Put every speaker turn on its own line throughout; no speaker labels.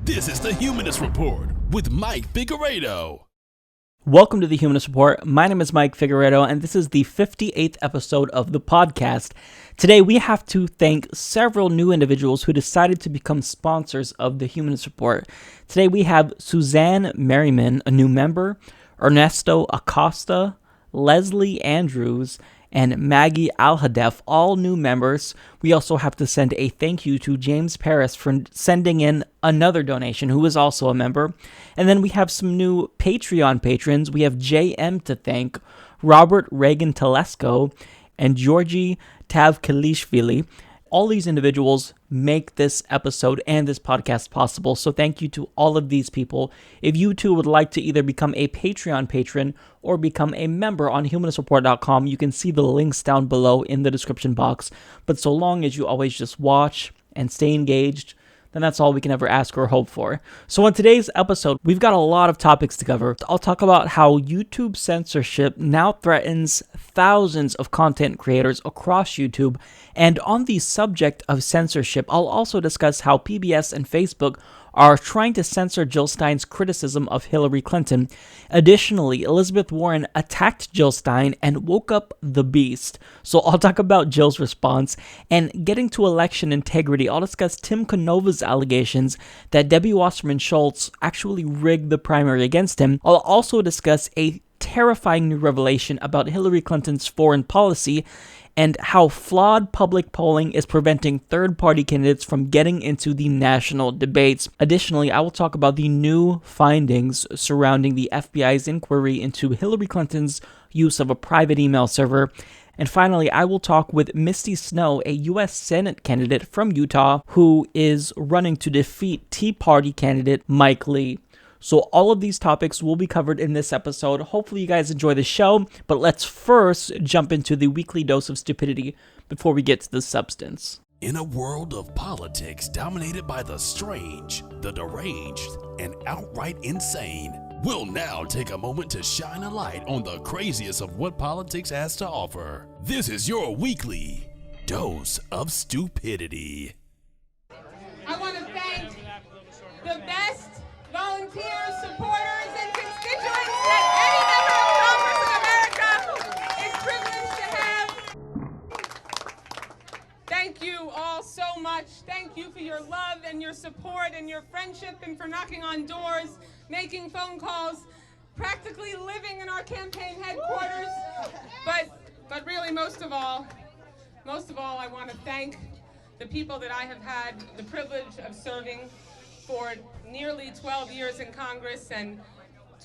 This is the Humanist Report with Mike Figueredo.
Welcome to the Humanist Report. My name is Mike Figueredo, and this is the 58th episode of the podcast. Today, we have to thank several new individuals who decided to become sponsors of the Humanist Report. Today, we have Suzanne Merriman, a new member, Ernesto Acosta, Leslie Andrews, and Maggie Alhadef, all new members. We also have to send a thank you to James Paris for sending in another donation, who is also a member. And then we have some new Patreon patrons. We have JM to thank, Robert Reagan Telesco, and Georgi Tavkalishvili. All these individuals make this episode and this podcast possible, so thank you to all of these people. If you too would like to either become a Patreon patron or become a member on humanistreport.com, you can see the links down below in the description box. But so long as you always just watch and stay engaged, then that's all we can ever ask or hope for. So on today's episode, we've got a lot of topics to cover. I'll talk about how YouTube censorship now threatens thousands of content creators across YouTube. And on the subject of censorship, I'll also discuss how PBS and Facebook are trying to censor Jill Stein's criticism of Hillary Clinton. Additionally, Elizabeth Warren attacked Jill Stein and woke up the beast. So I'll talk about Jill's response. And getting to election integrity, I'll discuss Tim Canova's allegations that Debbie Wasserman Schultz actually rigged the primary against him. I'll also discuss a terrifying new revelation about Hillary Clinton's foreign policy and how flawed public polling is preventing third-party candidates from getting into the national debates. Additionally, I will talk about the new findings surrounding the FBI's inquiry into Hillary Clinton's use of a private email server. And finally, I will talk with Misty Snow, a U.S. Senate candidate from Utah, who is running to defeat Tea Party candidate Mike Lee. So all of these topics will be covered in this episode. Hopefully you guys enjoy the show, but let's first jump into the weekly dose of stupidity before we get to the substance.
In a world of politics dominated by the strange, the deranged, and outright insane, we'll now take a moment to shine a light on the craziest of what politics has to offer. This is your weekly dose of stupidity.
I want to thank the best volunteers, supporters, and constituents that any member of Congress in America is privileged to have. Thank you all so much. Thank you for your love and your support and your friendship and for knocking on doors, making phone calls, practically living in our campaign headquarters. But really, most of all, I want to thank the people that I have had the privilege of serving for nearly 12 years in Congress and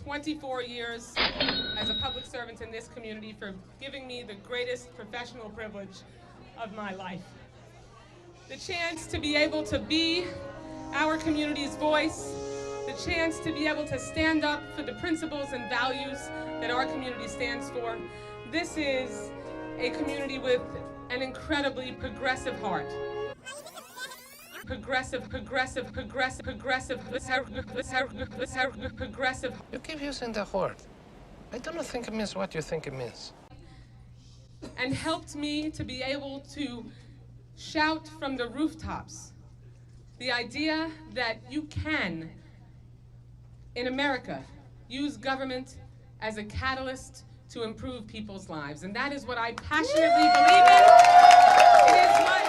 24 years as a public servant in this community for giving me the greatest professional privilege of my life. The chance to be able to be our community's voice, the chance to be able to stand up for the principles and values that our community stands for. This is a community with an incredibly progressive heart. Progressive.
You keep using the word. I don't think it means what you think it means.
And helped me to be able to shout from the rooftops the idea that you can, in America, use government as a catalyst to improve people's lives. And that is what I passionately believe in. It is what...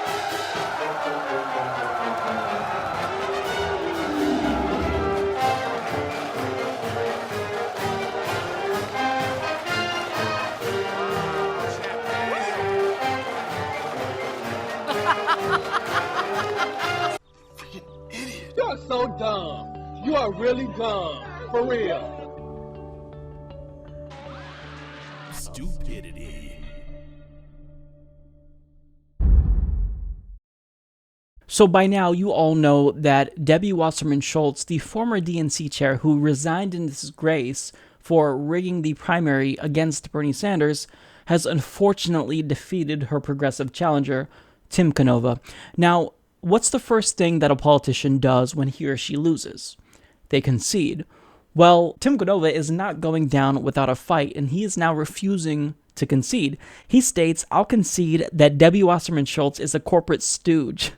You're so dumb. You are really dumb. For real.
Stupidity.
So by now, you all know that Debbie Wasserman Schultz, the former DNC chair who resigned in disgrace for rigging the primary against Bernie Sanders, has unfortunately defeated her progressive challenger, Tim Canova. Now, what's the first thing that a politician does when he or she loses? They concede. Well, Tim Canova is not going down without a fight, and he is now refusing to concede. He states, "I'll concede that Debbie Wasserman Schultz is a corporate stooge."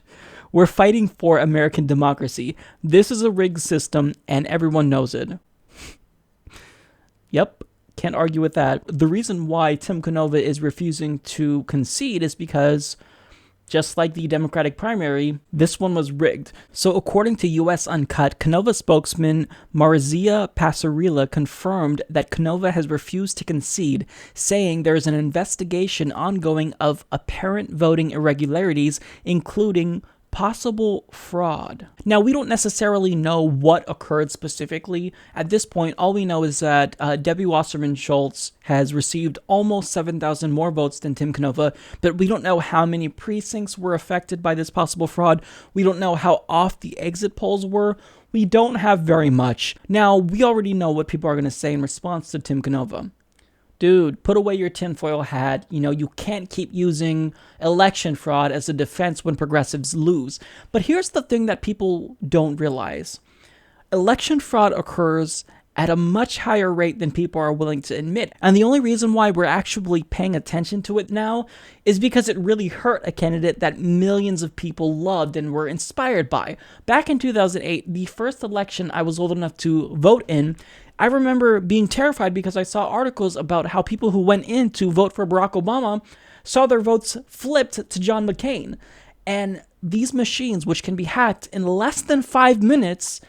We're fighting for American democracy. This is a rigged system, and everyone knows it. Yep, can't argue with that. The reason why Tim Canova is refusing to concede is because, just like the Democratic primary, this one was rigged. So according to US Uncut, Canova spokesman Marzia Passarella confirmed that Canova has refused to concede, saying there is an investigation ongoing of apparent voting irregularities, including possible fraud. Now, we don't necessarily know what occurred specifically. At this point, all we know is that Debbie Wasserman Schultz has received almost 7,000 more votes than Tim Canova, but we don't know how many precincts were affected by this possible fraud. We don't know how off the exit polls were. We don't have very much. Now, we already know what people are going to say in response to Tim Canova. Dude, put away your tinfoil hat. You can't keep using election fraud as a defense when progressives lose. But here's the thing that people don't realize. Election fraud occurs at a much higher rate than people are willing to admit. And the only reason why we're actually paying attention to it now is because it really hurt a candidate that millions of people loved and were inspired by. Back in 2008, the first election I was old enough to vote in, I remember being terrified because I saw articles about how people who went in to vote for Barack Obama saw their votes flipped to John McCain. And these machines, which can be hacked in less than 5 minutes,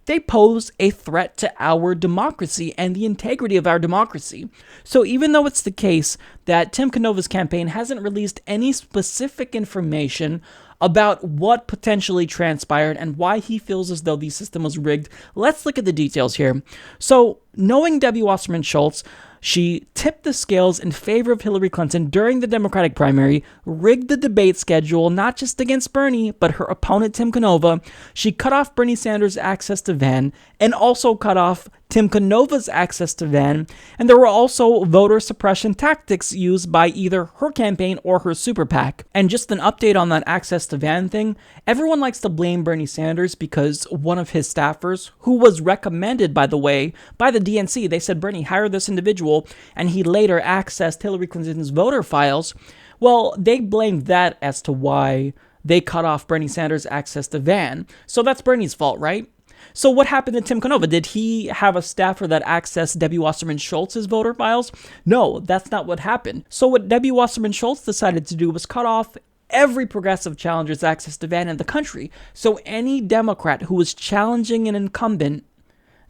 they pose a threat to our democracy and the integrity of our democracy. So even though it's the case that Tim Canova's campaign hasn't released any specific information about what potentially transpired and why he feels as though the system was rigged, let's look at the details here. So, knowing Debbie Wasserman Schultz, she tipped the scales in favor of Hillary Clinton during the Democratic primary, rigged the debate schedule not just against Bernie, but her opponent Tim Canova. She cut off Bernie Sanders' access to Van, and also cut off Tim Canova's access to Van, and there were also voter suppression tactics used by either her campaign or her super PAC. And just an update on that access to Van thing, everyone likes to blame Bernie Sanders because one of his staffers, who was recommended, by the way, by the DNC, they said, Bernie, hire this individual, and he later accessed Hillary Clinton's voter files. Well, they blamed that as to why they cut off Bernie Sanders' access to Van. So that's Bernie's fault, right? So what happened to Tim Canova? Did he have a staffer that accessed Debbie Wasserman Schultz's voter files? No, that's not what happened. So what Debbie Wasserman Schultz decided to do was cut off every progressive challenger's access to Van in the country. So any Democrat who was challenging an incumbent,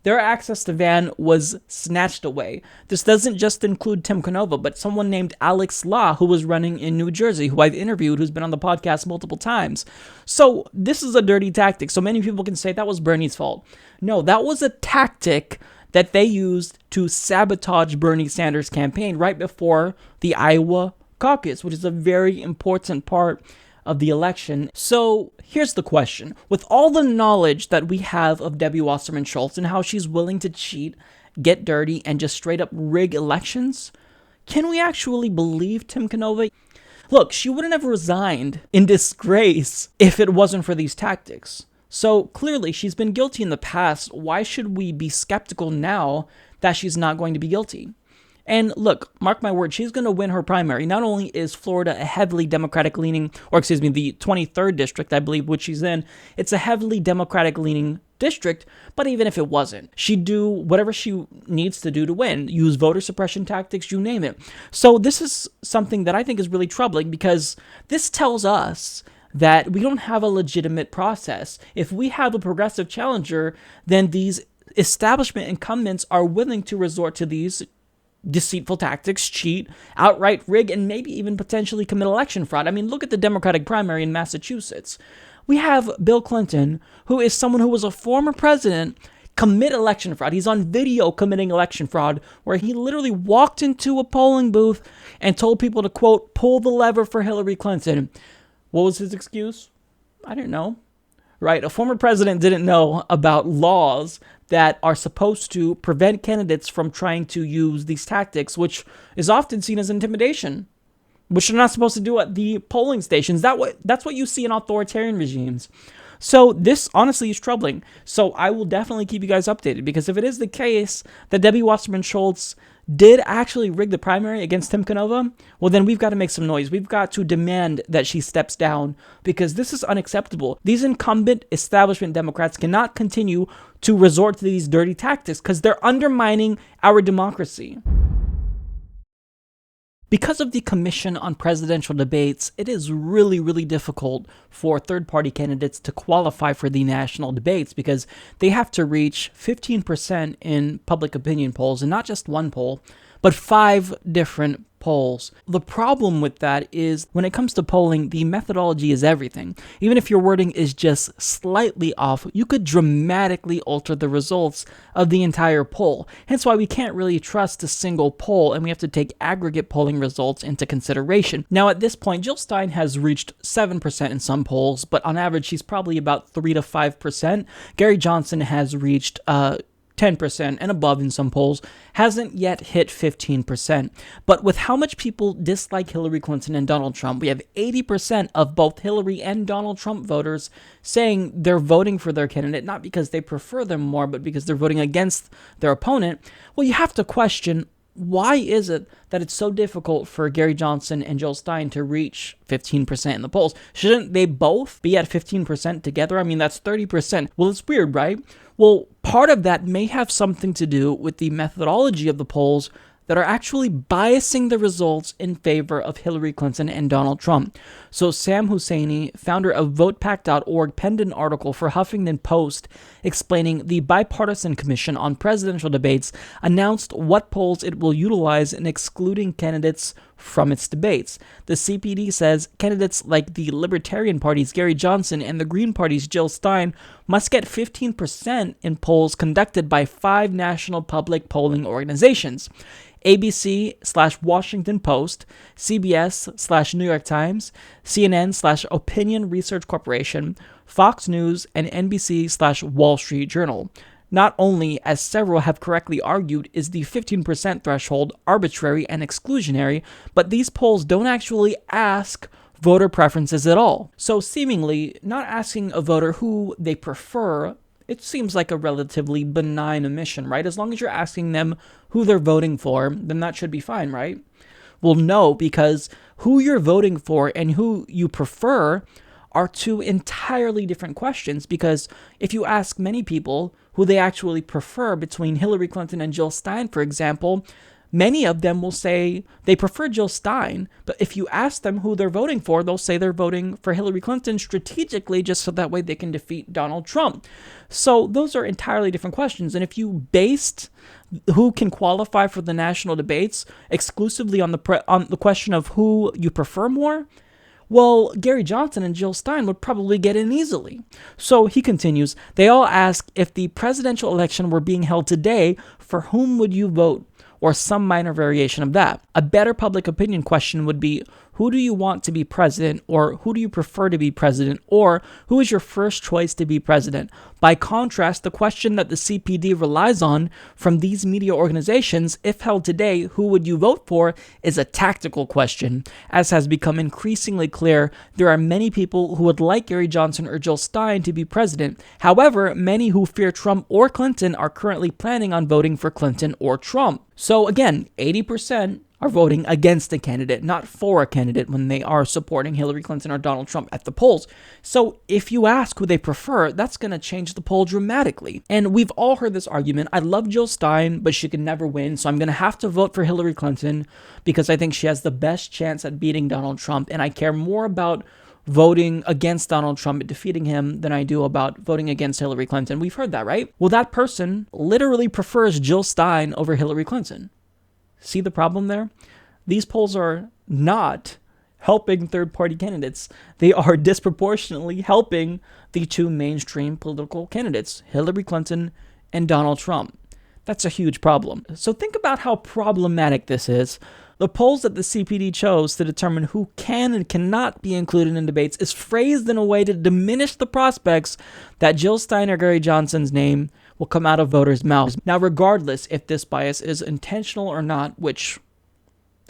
their access to Van was snatched away. This doesn't just include Tim Canova, but someone named Alex Law, who was running in New Jersey, who I've interviewed, who's been on the podcast multiple times. So this is a dirty tactic. So many people can say that was Bernie's fault. No, that was a tactic that they used to sabotage Bernie Sanders' campaign right before the Iowa caucus, which is a very important part of the election. So here's the question. With all the knowledge that we have of Debbie Wasserman Schultz and how she's willing to cheat, get dirty, and just straight up rig elections, can we actually believe Tim Canova? Look, she wouldn't have resigned in disgrace if it wasn't for these tactics. So clearly she's been guilty in the past. Why should we be skeptical now that she's not going to be guilty? And look, mark my word, she's going to win her primary. Not only is Florida a heavily Democratic-leaning, the 23rd district, I believe, which she's in, it's a heavily Democratic-leaning district, but even if it wasn't, she'd do whatever she needs to do to win. Use voter suppression tactics, you name it. So this is something that I think is really troubling because this tells us that we don't have a legitimate process. If we have a progressive challenger, then these establishment incumbents are willing to resort to these deceitful tactics, cheat, outright rig, and maybe even potentially commit election fraud. I mean, look at the Democratic primary in Massachusetts. We have Bill Clinton, who is someone who was a former president, commit election fraud. He's on video committing election fraud, where he literally walked into a polling booth and told people to, quote, pull the lever for Hillary Clinton. What was his excuse? I didn't know. Right? A former president didn't know about laws that are supposed to prevent candidates from trying to use these tactics, which is often seen as intimidation, which they're not supposed to do at the polling stations. That's what you see in authoritarian regimes. So this honestly is troubling. So I will definitely keep you guys updated, because if it is the case that Debbie Wasserman Schultz did actually rig the primary against Timkanova, well then we've got to make some noise. We've got to demand that she steps down, because this is unacceptable. These incumbent establishment Democrats cannot continue to resort to these dirty tactics because they're undermining our democracy. Because of the Commission on Presidential Debates, it is really difficult for third-party candidates to qualify for the national debates because they have to reach 15% in public opinion polls, and not just one poll, but 5 different polls. The problem with that is when it comes to polling, the methodology is everything. Even if your wording is just slightly off, you could dramatically alter the results of the entire poll. Hence why we can't really trust a single poll, and we have to take aggregate polling results into consideration. Now at this point, Jill Stein has reached 7% in some polls, but on average she's probably about 3 to 5%. Gary Johnson has reached 10% and above in some polls, hasn't yet hit 15%. But with how much people dislike Hillary Clinton and Donald Trump, we have 80% of both Hillary and Donald Trump voters saying they're voting for their candidate, not because they prefer them more, but because they're voting against their opponent. Well, you have to question, why is it that it's so difficult for Gary Johnson and Jill Stein to reach 15% in the polls? Shouldn't they both be at 15% together? I mean, that's 30%. Well, it's weird, right? Well, part of that may have something to do with the methodology of the polls that are actually biasing the results in favor of Hillary Clinton and Donald Trump. So Sam Husseini, founder of VotePack.org, penned an article for Huffington Post explaining the Bipartisan Commission on Presidential Debates announced what polls it will utilize in excluding candidates from its debates. The CPD says candidates like the Libertarian Party's Gary Johnson and the Green Party's Jill Stein must get 15% in polls conducted by 5 national public polling organizations: ABC/Washington Post, CBS/New York Times, CNN/Opinion Research Corporation, Fox News, and NBC/Wall Street Journal. Not only, as several have correctly argued, is the 15% threshold arbitrary and exclusionary, but these polls don't actually ask voter preferences at all. So seemingly, not asking a voter who they prefer, it seems like a relatively benign omission, right? As long as you're asking them who they're voting for, then that should be fine, right? Well, no, because who you're voting for and who you prefer are 2 entirely different questions, because if you ask many people who they actually prefer between Hillary Clinton and Jill Stein, for example, many of them will say they prefer Jill Stein, but if you ask them who they're voting for, they'll say they're voting for Hillary Clinton strategically just so that way they can defeat Donald Trump. So those are entirely different questions, and if you based who can qualify for the national debates exclusively on the question of who you prefer more, well, Gary Johnson and Jill Stein would probably get in easily. So he continues, they all ask, if the presidential election were being held today, for whom would you vote? Or some minor variation of that. A better public opinion question would be, who do you want to be president, or who do you prefer to be president, or who is your first choice to be president? By contrast, the question that the CPD relies on from these media organizations, if held today, who would you vote for, is a tactical question. As has become increasingly clear, there are many people who would like Gary Johnson or Jill Stein to be president. However, many who fear Trump or Clinton are currently planning on voting for Clinton or Trump. So again, 80% are voting against a candidate, not for a candidate, when they are supporting Hillary Clinton or Donald Trump at the polls. So if you ask who they prefer, that's going to change the poll dramatically. And we've all heard this argument. I love Jill Stein, but she could never win, so I'm going to have to vote for Hillary Clinton because I think she has the best chance at beating Donald Trump, and I care more about voting against Donald Trump and defeating him than I do about voting against Hillary Clinton. We've heard that, right? Well, that person literally prefers Jill Stein over Hillary Clinton. See the problem there? These polls are not helping third-party candidates. They are disproportionately helping the 2 mainstream political candidates, Hillary Clinton and Donald Trump. That's a huge problem. So think about how problematic this is. The polls that the CPD chose to determine who can and cannot be included in debates is phrased in a way to diminish the prospects that Jill Stein or Gary Johnson's name will come out of voters' mouths. Now, regardless if this bias is intentional or not, which,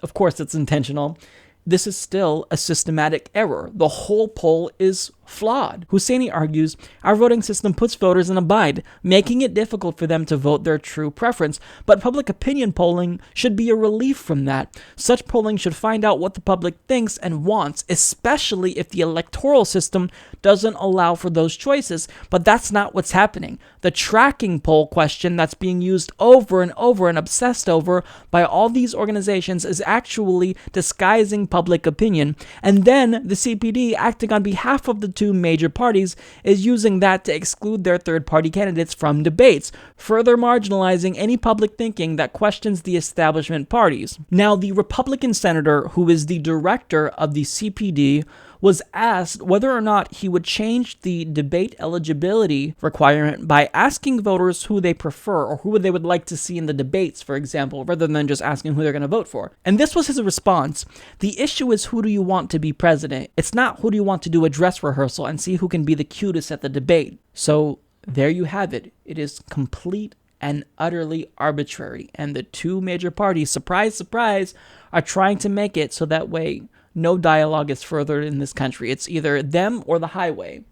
of course, it's intentional, this is still a systematic error. The whole poll is flawed. Husseini argues, our voting system puts voters in a bind, making it difficult for them to vote their true preference, but public opinion polling should be a relief from that. Such polling should find out what the public thinks and wants, especially if the electoral system doesn't allow for those choices, but that's not what's happening. The tracking poll question that's being used over and over and obsessed over by all these organizations is actually disguising public opinion, and then the CPD, acting on behalf of the two major parties, is using that to exclude their third-party candidates from debates, further marginalizing any public thinking that questions the establishment parties. Now, the Republican senator who is the director of the CPD was asked whether or not he would change the debate eligibility requirement by asking voters who they prefer or who they would like to see in the debates, for example, rather than just asking who they're going to vote for. And this was his response. The issue is, who do you want to be president? It's not who do you want to do a dress rehearsal and see who can be the cutest at the debate. So there you have it. It is complete and utterly arbitrary. And the two major parties, surprise, surprise, are trying to make it so that way no dialogue is furthered in this country. It's either them or the highway.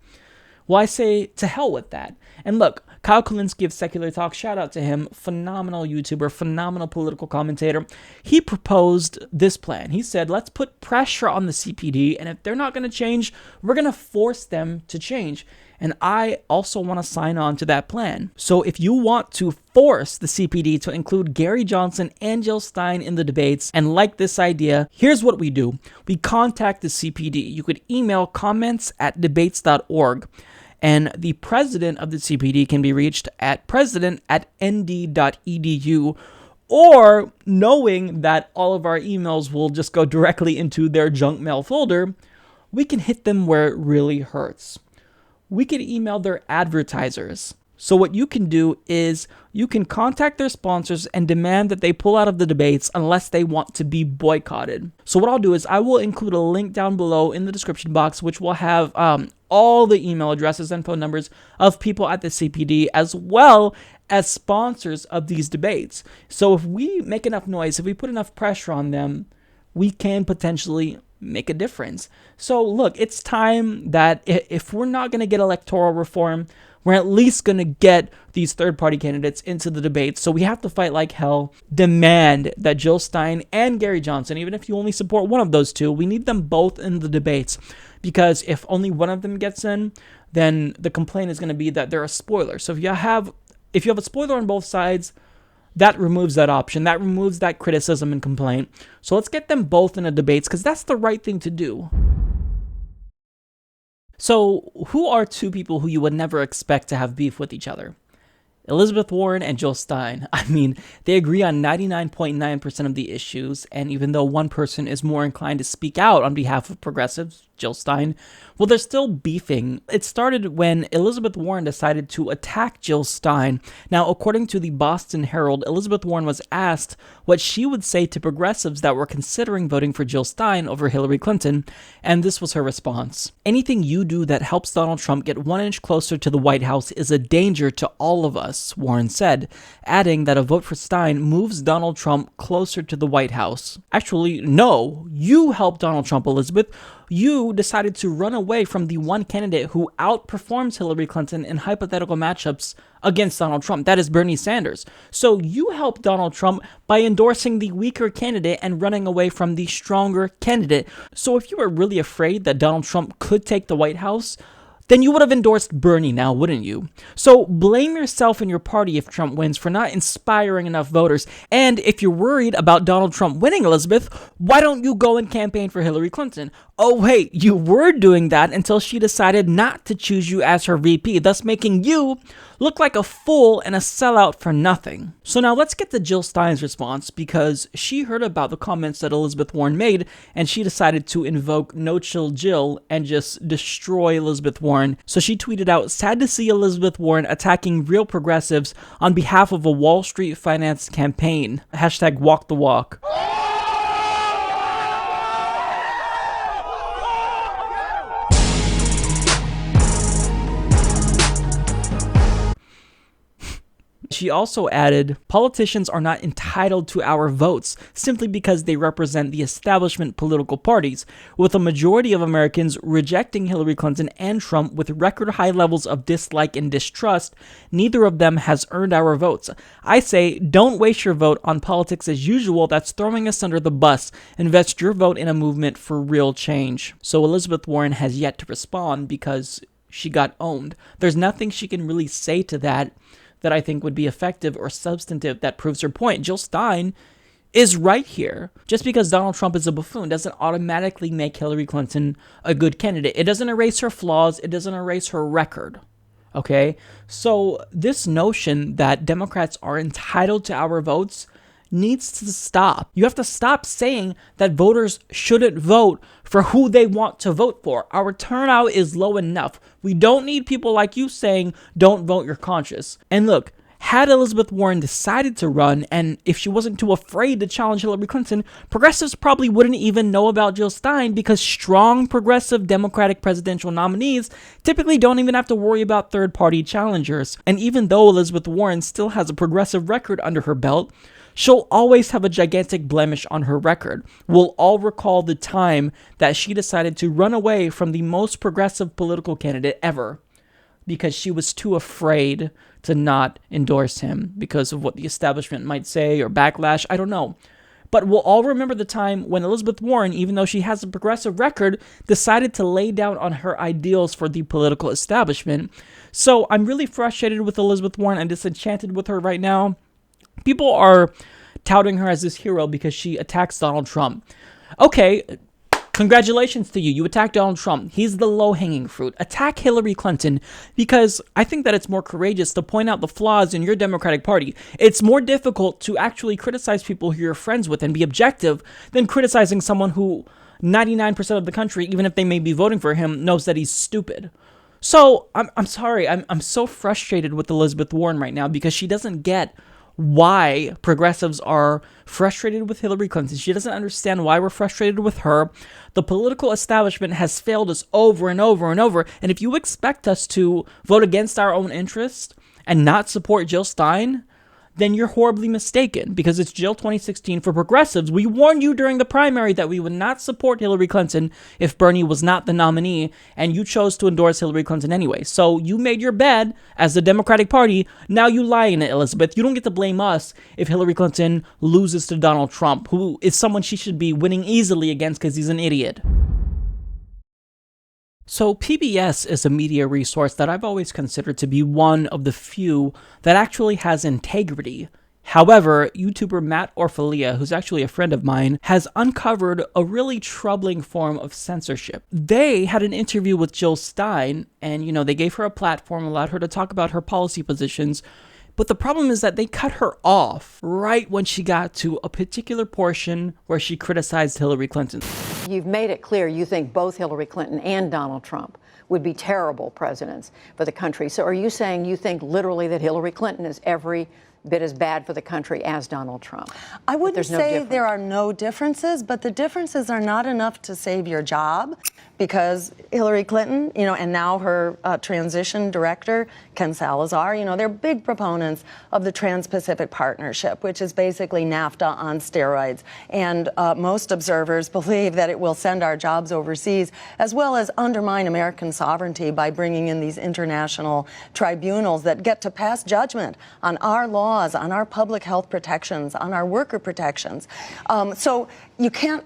Well, I say to hell with that. And look, Kyle Kulinski of Secular Talk, shout out to him, phenomenal YouTuber, phenomenal political commentator. He proposed this plan. He said, let's put pressure on the CPD, and if they're not going to change, we're going to force them to change. And I also want to sign on to that plan. So if you want to force the CPD to include Gary Johnson and Jill Stein in the debates and like this idea, here's what we do. We contact the CPD. You could email comments@debates.org. And the president of the CPD can be reached at president@nd.edu, or knowing that all of our emails will just go directly into their junk mail folder, we can hit them where it really hurts. We could email their advertisers. So what you can do is you can contact their sponsors and demand that they pull out of the debates unless they want to be boycotted. So what I'll do is I will include a link down below in the description box, which will have all the email addresses and phone numbers of people at the CPD, as well as sponsors of these debates. So if we make enough noise, if we put enough pressure on them, we can potentially make a difference. So look, it's time that if we're not going to get electoral reform, we're at least going to get these third-party candidates into the debates. So we have to fight like hell, demand that Jill Stein and Gary Johnson, even if you only support one of those two, we need them both in the debates. Because if only one of them gets in, then the complaint is going to be that they're a spoiler. So if you have a spoiler on both sides, that removes that option. That removes that criticism and complaint. So let's get them both in the debates, because that's the right thing to do. So who are two people who you would never expect to have beef with each other? Elizabeth Warren and Jill Stein. I mean, they agree on 99.9% of the issues, and even though one person is more inclined to speak out on behalf of progressives, Jill Stein, well, they're still beefing. It started when Elizabeth Warren decided to attack Jill Stein. Now, according to the Boston Herald, Elizabeth Warren was asked what she would say to progressives that were considering voting for Jill Stein over Hillary Clinton, and this was her response. Anything you do that helps Donald Trump get 1 inch closer to the White House is a danger to all of us, Warren said, adding that a vote for Stein moves Donald Trump closer to the White House. Actually, no, you helped Donald Trump, Elizabeth. You decided to run away from the one candidate who outperforms Hillary Clinton in hypothetical matchups against Donald Trump. That is Bernie Sanders. So you helped Donald Trump by endorsing the weaker candidate and running away from the stronger candidate. So if you were really afraid that Donald Trump could take the White House, then you would have endorsed Bernie now, wouldn't you? So blame yourself and your party if Trump wins for not inspiring enough voters. And if you're worried about Donald Trump winning, Elizabeth, why don't you go and campaign for Hillary Clinton? Oh wait, you were doing that until she decided not to choose you as her VP, thus making you look like a fool and a sellout for nothing. So now let's get to Jill Stein's response, because she heard about the comments that Elizabeth Warren made and she decided to invoke No Chill Jill and just destroy Elizabeth Warren. So she tweeted out, "Sad to see Elizabeth Warren attacking real progressives on behalf of a Wall Street finance campaign. Hashtag walk the walk." She also added, politicians are not entitled to our votes simply because they represent the establishment political parties, with a majority of Americans rejecting Hillary Clinton and Trump with record high levels of dislike and distrust. Neither of them has earned our votes. I say, don't waste your vote on politics as usual. That's throwing us under the bus. Invest your vote in a movement for real change. So Elizabeth Warren has yet to respond because she got owned. There's nothing she can really say to that I think would be effective or substantive that proves her point. Jill Stein is right here. Just because Donald Trump is a buffoon doesn't automatically make Hillary Clinton a good candidate. It doesn't erase her flaws. It doesn't erase her record. Okay? So this notion that Democrats are entitled to our votes needs to stop. You have to stop saying that voters shouldn't vote for who they want to vote for. Our turnout is low enough. We don't need people like you saying, don't vote your conscience. And look, had Elizabeth Warren decided to run, and if she wasn't too afraid to challenge Hillary Clinton, progressives probably wouldn't even know about Jill Stein, because strong progressive Democratic presidential nominees typically don't even have to worry about third-party challengers. And even though Elizabeth Warren still has a progressive record under her belt, she'll always have a gigantic blemish on her record. We'll all recall the time that she decided to run away from the most progressive political candidate ever because she was too afraid to not endorse him because of what the establishment might say or backlash. I don't know. But we'll all remember the time when Elizabeth Warren, even though she has a progressive record, decided to lay down on her ideals for the political establishment. So I'm really frustrated with Elizabeth Warren. I'm disenchanted with her right now. People are touting her as this hero because she attacks Donald Trump. Okay, congratulations to you. You attacked Donald Trump. He's the low-hanging fruit. Attack Hillary Clinton, because I think that it's more courageous to point out the flaws in your Democratic Party. It's more difficult to actually criticize people who you're friends with and be objective than criticizing someone who 99% of the country, even if they may be voting for him, knows that he's stupid. So, I'm sorry. I'm so frustrated with Elizabeth Warren right now because she doesn't get why progressives are frustrated with Hillary Clinton. She doesn't understand why we're frustrated with her. The political establishment has failed us over and over and over. And if you expect us to vote against our own interest and not support Jill Stein, then you're horribly mistaken, because it's Jill 2016 for progressives. We warned you during the primary that we would not support Hillary Clinton if Bernie was not the nominee, and you chose to endorse Hillary Clinton anyway. So you made your bed as the Democratic Party. Now you lie in it, Elizabeth. You don't get to blame us if Hillary Clinton loses to Donald Trump, who is someone she should be winning easily against because he's an idiot. So PBS is a media resource that I've always considered to be one of the few that actually has integrity. However, YouTuber Matt Orfalia, who's actually a friend of mine, has uncovered a really troubling form of censorship. They had an interview with Jill Stein, and they gave her a platform, allowed her to talk about her policy positions. But the problem is that they cut her off right when she got to a particular portion where she criticized Hillary Clinton.
You've made it clear you think both Hillary Clinton and Donald Trump would be terrible presidents for the country. So are you saying you think literally that Hillary Clinton is every bit as bad for the country as Donald Trump?
I wouldn't say there are no differences, but the differences are not enough to save your job, because Hillary Clinton, and now her transition director, Ken Salazar, they're big proponents of the Trans-Pacific Partnership, which is basically NAFTA on steroids. And most observers believe that it will send our jobs overseas, as well as undermine American sovereignty by bringing in these international tribunals that get to pass judgment on our laws, on our public health protections, on our worker protections. So we can't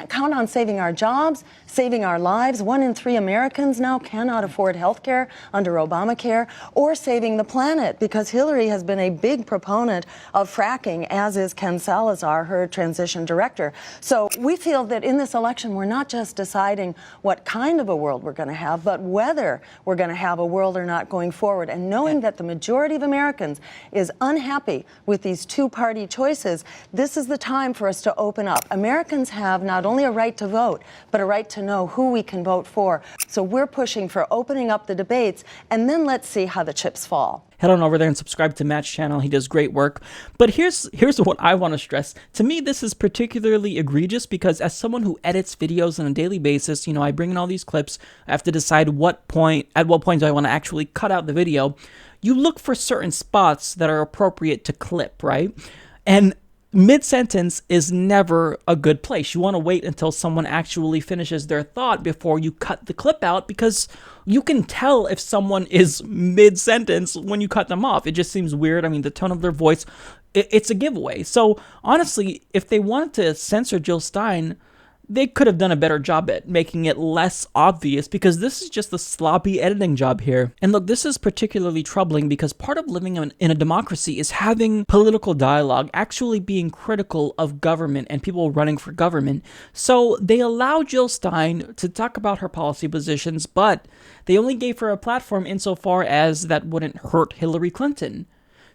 count on saving our jobs, saving our lives. 1 in 3 Americans now cannot afford health care under Obamacare, or saving the planet, because Hillary has been a big proponent of fracking, as is Ken Salazar, her transition director. So we feel that in this election, we're not just deciding what kind of a world we're going to have, but whether we're going to have a world or not going forward. And knowing that the majority of Americans is unhappy with these two-party choices, this is the time for us to open up. Americans have not only a right to vote, but a right to know who we can vote for. So we're pushing for opening up the debates, and then let's see how the chips fall.
head on over there and subscribe to Matt's channel. He does great work. But here's what I want to stress. To me, this is particularly egregious because as someone who edits videos on a daily basis, you know, I bring in all these clips. I have to decide at what point do I want to actually cut out the video. You look for certain spots that are appropriate to clip, right? And mid-sentence is never a good place. You want to wait until someone actually finishes their thought before you cut the clip out, because you can tell if someone is mid-sentence when you cut them off. It just seems weird. I mean, the tone of their voice, it's a giveaway. So honestly, if they wanted to censor Jill Stein, they could have done a better job at making it less obvious, because this is just a sloppy editing job here. And look, this is particularly troubling because part of living in a democracy is having political dialogue, actually being critical of government and people running for government. So they allow Jill Stein to talk about her policy positions, but they only gave her a platform insofar as that wouldn't hurt Hillary Clinton.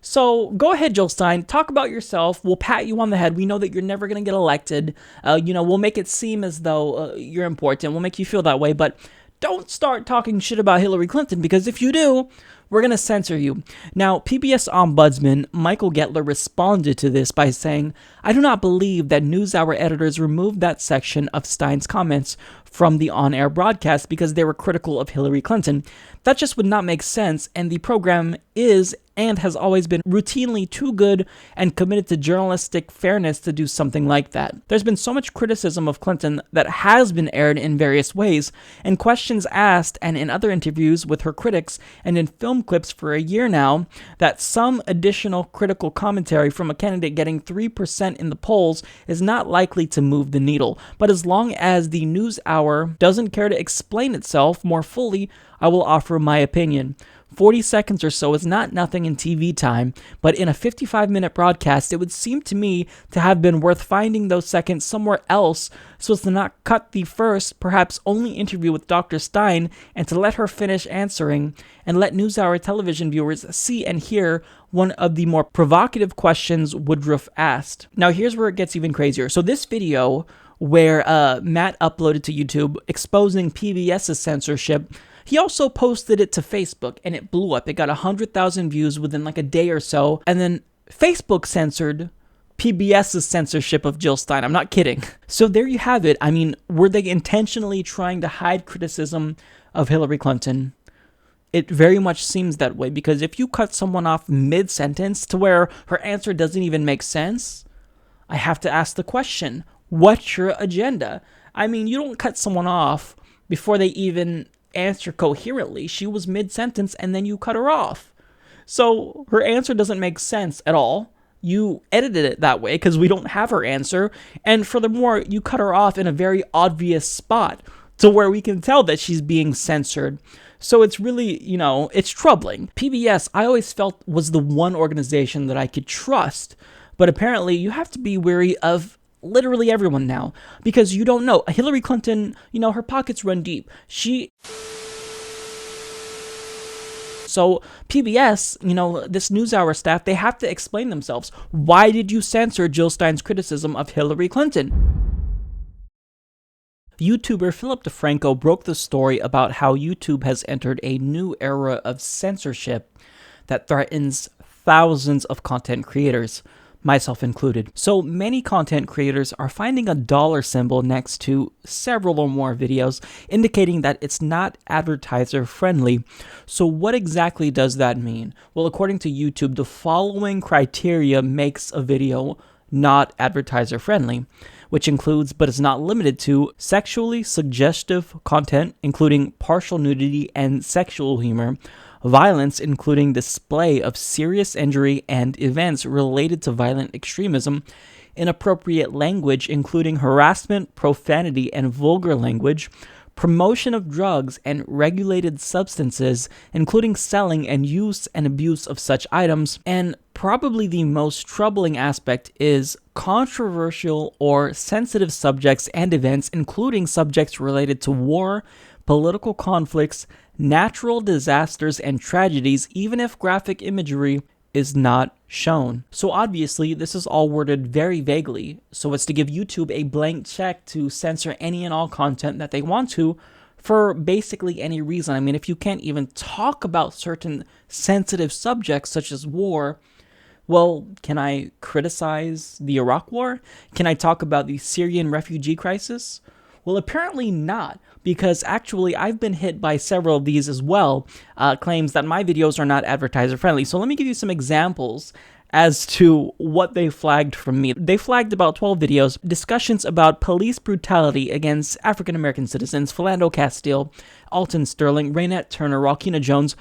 So go ahead, Jill Stein, talk about yourself. We'll pat you on the head. We know that you're never going to get elected. We'll make it seem as though you're important. We'll make you feel that way, but don't start talking shit about Hillary Clinton, because if you do, we're going to censor you. Now, PBS Ombudsman Michael Gettler responded to this by saying, "I do not believe that NewsHour editors removed that section of Stein's comments from the on-air broadcast because they were critical of Hillary Clinton. That just would not make sense, and the program is and has always been routinely too good and committed to journalistic fairness to do something like that. There's been so much criticism of Clinton that has been aired in various ways, and questions asked and in other interviews with her critics and in film clips for a year now, that some additional critical commentary from a candidate getting 3% in the polls is not likely to move the needle. But as long as the NewsHour doesn't care to explain itself more fully, I will offer my opinion. 40 seconds or so is not nothing in TV time, but in a 55-minute broadcast, it would seem to me to have been worth finding those seconds somewhere else so as to not cut the first, perhaps only interview with Dr. Stein, and to let her finish answering, and let NewsHour television viewers see and hear one of the more provocative questions Woodruff asked." Now, here's where it gets even crazier. So this video where Matt uploaded to YouTube exposing PBS's censorship, he also posted it to Facebook, and it blew up. It got 100,000 views within like a day or so, and then Facebook censored PBS's censorship of Jill Stein. I'm not kidding. So there you have it. I mean, were they intentionally trying to hide criticism of Hillary Clinton? It very much seems that way, because if you cut someone off mid-sentence to where her answer doesn't even make sense, I have to ask the question, what's your agenda? I mean, you don't cut someone off before they even answer coherently. She was mid-sentence and then you cut her off. So her answer doesn't make sense at all. You edited it that way because we don't have her answer. And furthermore, you cut her off in a very obvious spot to where we can tell that she's being censored. So it's really, it's troubling. PBS, I always felt, was the one organization that I could trust. But apparently you have to be wary of literally everyone now, because you don't know. Hillary Clinton, her pockets run deep. So PBS, this NewsHour staff, they have to explain themselves. Why did you censor Jill Stein's criticism of Hillary Clinton? YouTuber Philip DeFranco broke the story about how YouTube has entered a new era of censorship that threatens thousands of content creators, myself included. So many content creators are finding a dollar symbol next to several or more videos, indicating that it's not advertiser friendly. So what exactly does that mean? Well, according to YouTube, the following criteria makes a video not advertiser friendly, which includes, but is not limited to, sexually suggestive content, including partial nudity and sexual humor, violence, including display of serious injury and events related to violent extremism, inappropriate language, including harassment, profanity, and vulgar language, promotion of drugs and regulated substances, including selling and use and abuse of such items, and probably the most troubling aspect is controversial or sensitive subjects and events, including subjects related to war, political conflicts, natural disasters, and tragedies, even if graphic imagery is not shown. So obviously, this is all worded very vaguely, so as to give YouTube a blank check to censor any and all content that they want to for basically any reason. I mean, if you can't even talk about certain sensitive subjects such as war, well, can I criticize the Iraq War? Can I talk about the Syrian refugee crisis? Well, apparently not, because actually I've been hit by several of these as well, claims that my videos are not advertiser friendly. So let me give you some examples as to what they flagged from me. They flagged about 12 videos, discussions about police brutality against African-American citizens, Philando Castile, Alton Sterling, Raynette Turner, Ralkina Jones.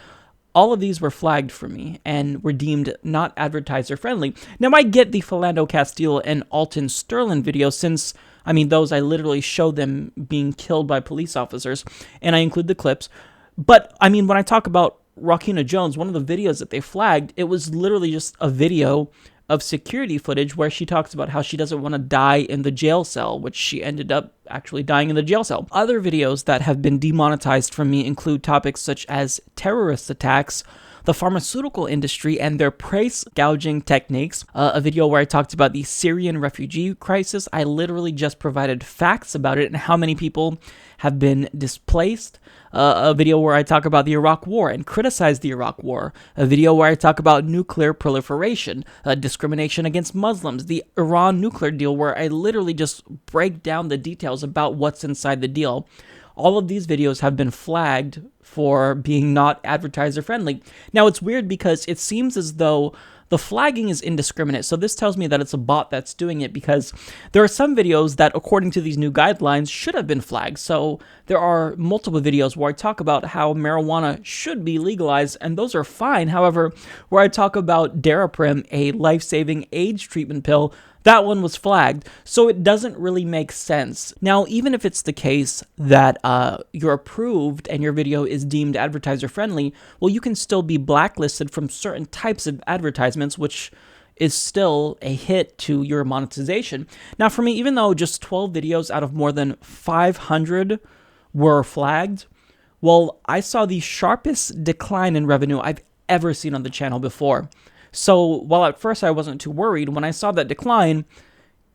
All of these were flagged for me and were deemed not advertiser friendly. Now, I get the Philando Castile and Alton Sterling videos since, I mean, those I literally show them being killed by police officers, and I include the clips. But, I mean, when I talk about Ralkina Jones, one of the videos that they flagged, it was literally just a video of security footage where she talks about how she doesn't want to die in the jail cell, which she ended up actually dying in the jail cell. Other videos that have been demonetized from me include topics such as terrorist attacks, the pharmaceutical industry and their price gouging techniques, a video where I talked about the Syrian refugee crisis. I literally just provided facts about it and how many people have been displaced. A video where I talk about the Iraq War and criticize the Iraq War. A video where I talk about nuclear proliferation, discrimination against Muslims, the Iran nuclear deal, where I literally just break down the details about what's inside the deal. All of these videos have been flagged for being not advertiser friendly. Now, it's weird because it seems as though the flagging is indiscriminate, so this tells me that it's a bot that's doing it, because there are some videos that, according to these new guidelines, should have been flagged. So there are multiple videos where I talk about how marijuana should be legalized, and those are fine. However, where I talk about Daraprim, a life-saving AIDS treatment pill, that one was flagged, so it doesn't really make sense. Now, even if it's the case that you're approved and your video is deemed advertiser friendly, well, you can still be blacklisted from certain types of advertisements, which is still a hit to your monetization. Now, for me, even though just 12 videos out of more than 500 were flagged, well, I saw the sharpest decline in revenue I've ever seen on the channel before. So while at first I wasn't too worried, when I saw that decline,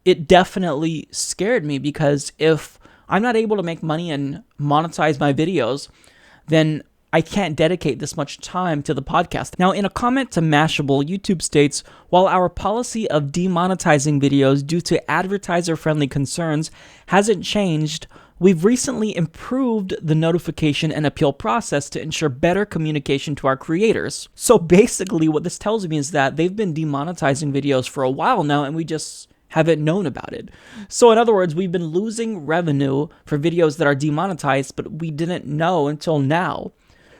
it definitely scared me, because if I'm not able to make money and monetize my videos, then I can't dedicate this much time to the podcast. Now, in a comment to Mashable, YouTube states, while our policy of demonetizing videos due to advertiser-friendly concerns hasn't changed, we've recently improved the notification and appeal process to ensure better communication to our creators. So basically what this tells me is that they've been demonetizing videos for a while now, and we just haven't known about it. So in other words, we've been losing revenue for videos that are demonetized, but we didn't know until now.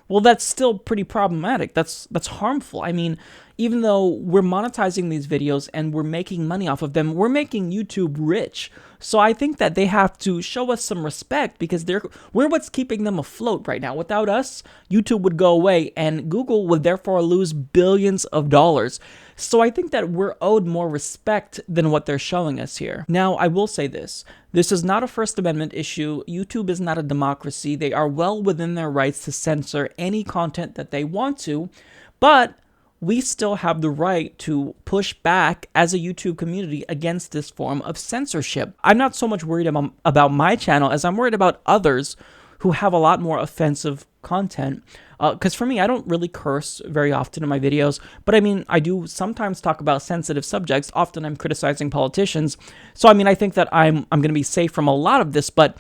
Well, that's still pretty problematic. That's harmful. I mean, even though we're monetizing these videos and we're making money off of them, we're making YouTube rich. So I think that they have to show us some respect, because we're what's keeping them afloat right now. Without us, YouTube would go away and Google would therefore lose billions of dollars. So I think that we're owed more respect than what they're showing us here. Now, I will say this. This is not a First Amendment issue. YouTube is not a democracy. They are well within their rights to censor any content that they want to, but we still have the right to push back as a YouTube community against this form of censorship. I'm not so much worried about my channel as I'm worried about others who have a lot more offensive content. Because for me, I don't really curse very often in my videos, but I mean, I do sometimes talk about sensitive subjects. Often I'm criticizing politicians. So I mean, I think that I'm going to be safe from a lot of this, but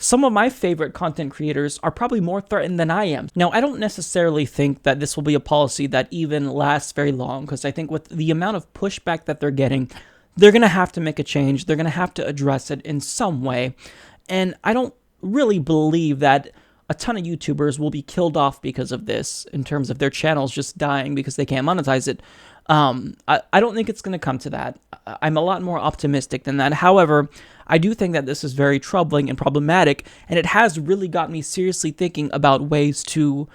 some of my favorite content creators are probably more threatened than I am. Now, I don't necessarily think that this will be a policy that even lasts very long, because I think with the amount of pushback that they're getting, they're going to have to make a change. They're going to have to address it in some way. And I don't really believe that a ton of YouTubers will be killed off because of this, in terms of their channels just dying because they can't monetize it. I don't think it's going to come to that. I'm a lot more optimistic than that. However, I do think that this is very troubling and problematic, and it has really got me seriously thinking about ways to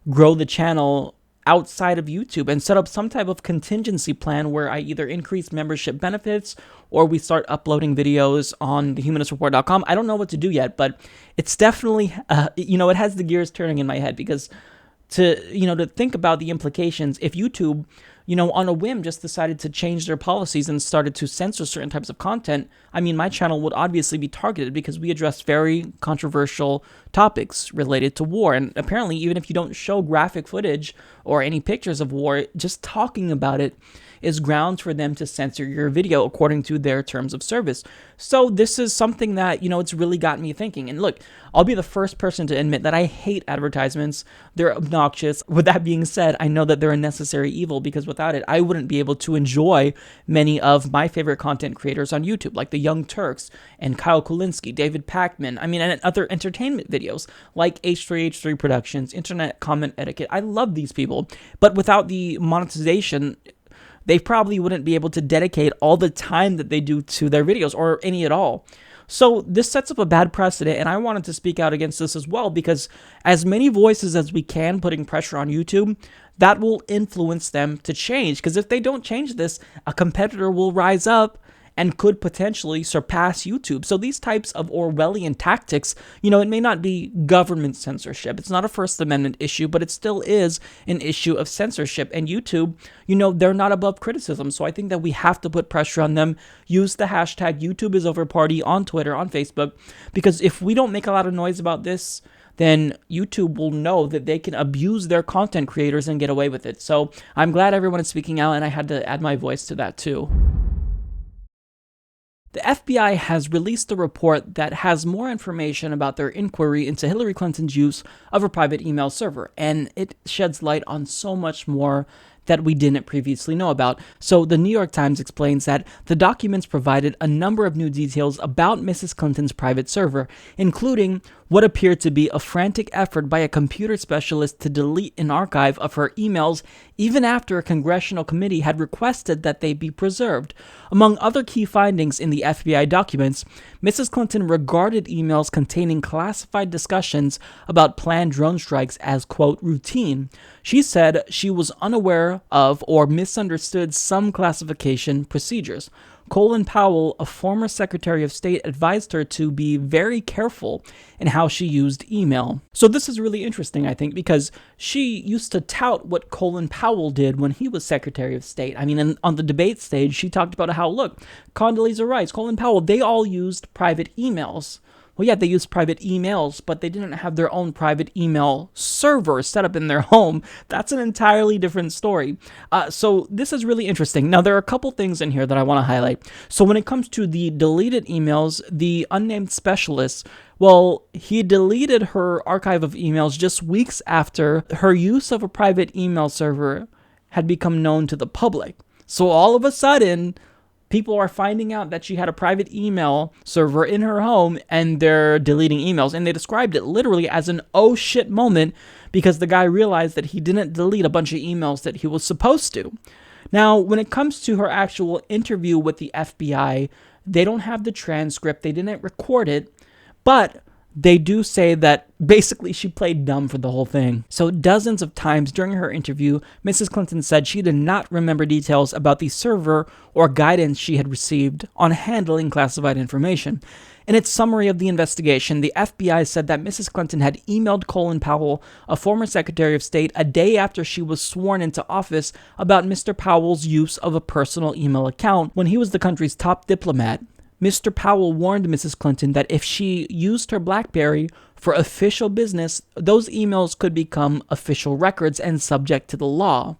grow the channel outside of YouTube and set up some type of contingency plan where I either increase membership benefits or we start uploading videos on thehumanist.report.com. I don't know what to do yet, but it's definitely, it has the gears turning in my head, because to think about the implications, if YouTube, on a whim just decided to change their policies and started to censor certain types of content, I mean, my channel would obviously be targeted because we address very controversial topics related to war. And apparently, even if you don't show graphic footage or any pictures of war, just talking about it is grounds for them to censor your video according to their terms of service. So this is something that, it's really got me thinking. And look, I'll be the first person to admit that I hate advertisements. They're obnoxious. With that being said, I know that they're a necessary evil because without it, I wouldn't be able to enjoy many of my favorite content creators on YouTube, like the Young Turks and Kyle Kulinski, David Pakman, and other entertainment videos like H3H3 Productions, Internet Comment Etiquette. I love these people, but without the monetization, they probably wouldn't be able to dedicate all the time that they do to their videos, or any at all. So this sets up a bad precedent, and I wanted to speak out against this as well, because as many voices as we can putting pressure on YouTube, that will influence them to change. Because if they don't change this, a competitor will rise up and could potentially surpass YouTube. So these types of Orwellian tactics, it may not be government censorship. It's not a First Amendment issue, but it still is an issue of censorship. And YouTube, they're not above criticism. So I think that we have to put pressure on them. Use the hashtag YouTube is over party on Twitter, on Facebook, because if we don't make a lot of noise about this, then YouTube will know that they can abuse their content creators and get away with it. So I'm glad everyone is speaking out, and I had to add my voice to that too. The FBI has released a report that has more information about their inquiry into Hillary Clinton's use of her private email server, and it sheds light on so much more that we didn't previously know about. So the New York Times explains that the documents provided a number of new details about Mrs. Clinton's private server, including what appeared to be a frantic effort by a computer specialist to delete an archive of her emails even after a congressional committee had requested that they be preserved. Among other key findings in the FBI documents, Mrs. Clinton regarded emails containing classified discussions about planned drone strikes as, quote, routine. She said she was unaware of or misunderstood some classification procedures. Colin Powell, a former Secretary of State, advised her to be very careful in how she used email. So this is really interesting, I think, because she used to tout what Colin Powell did when he was Secretary of State. On the debate stage, she talked about how, look, Condoleezza Rice, Colin Powell, they all used private emails. Well, yeah, they used private emails, but they didn't have their own private email server set up in their home. That's an entirely different story. So this is really interesting. Now, there are a couple things in here that I want to highlight. So when it comes to the deleted emails, the unnamed specialist, well, he deleted her archive of emails just weeks after her use of a private email server had become known to the public. So all of a sudden, people are finding out that she had a private email server in her home, and they're deleting emails. And they described it literally as an oh shit moment because the guy realized that he didn't delete a bunch of emails that he was supposed to. Now, when it comes to her actual interview with the FBI, they don't have the transcript. They didn't record it, but they do say that basically she played dumb for the whole thing. So dozens of times during her interview, Mrs. Clinton said she did not remember details about the server or guidance she had received on handling classified information. In its summary of the investigation, the FBI said that Mrs. Clinton had emailed Colin Powell, a former Secretary of State, a day after she was sworn into office about Mr. Powell's use of a personal email account when he was the country's top diplomat. Mr. Powell warned Mrs. Clinton that if she used her BlackBerry for official business, those emails could become official records and subject to the law.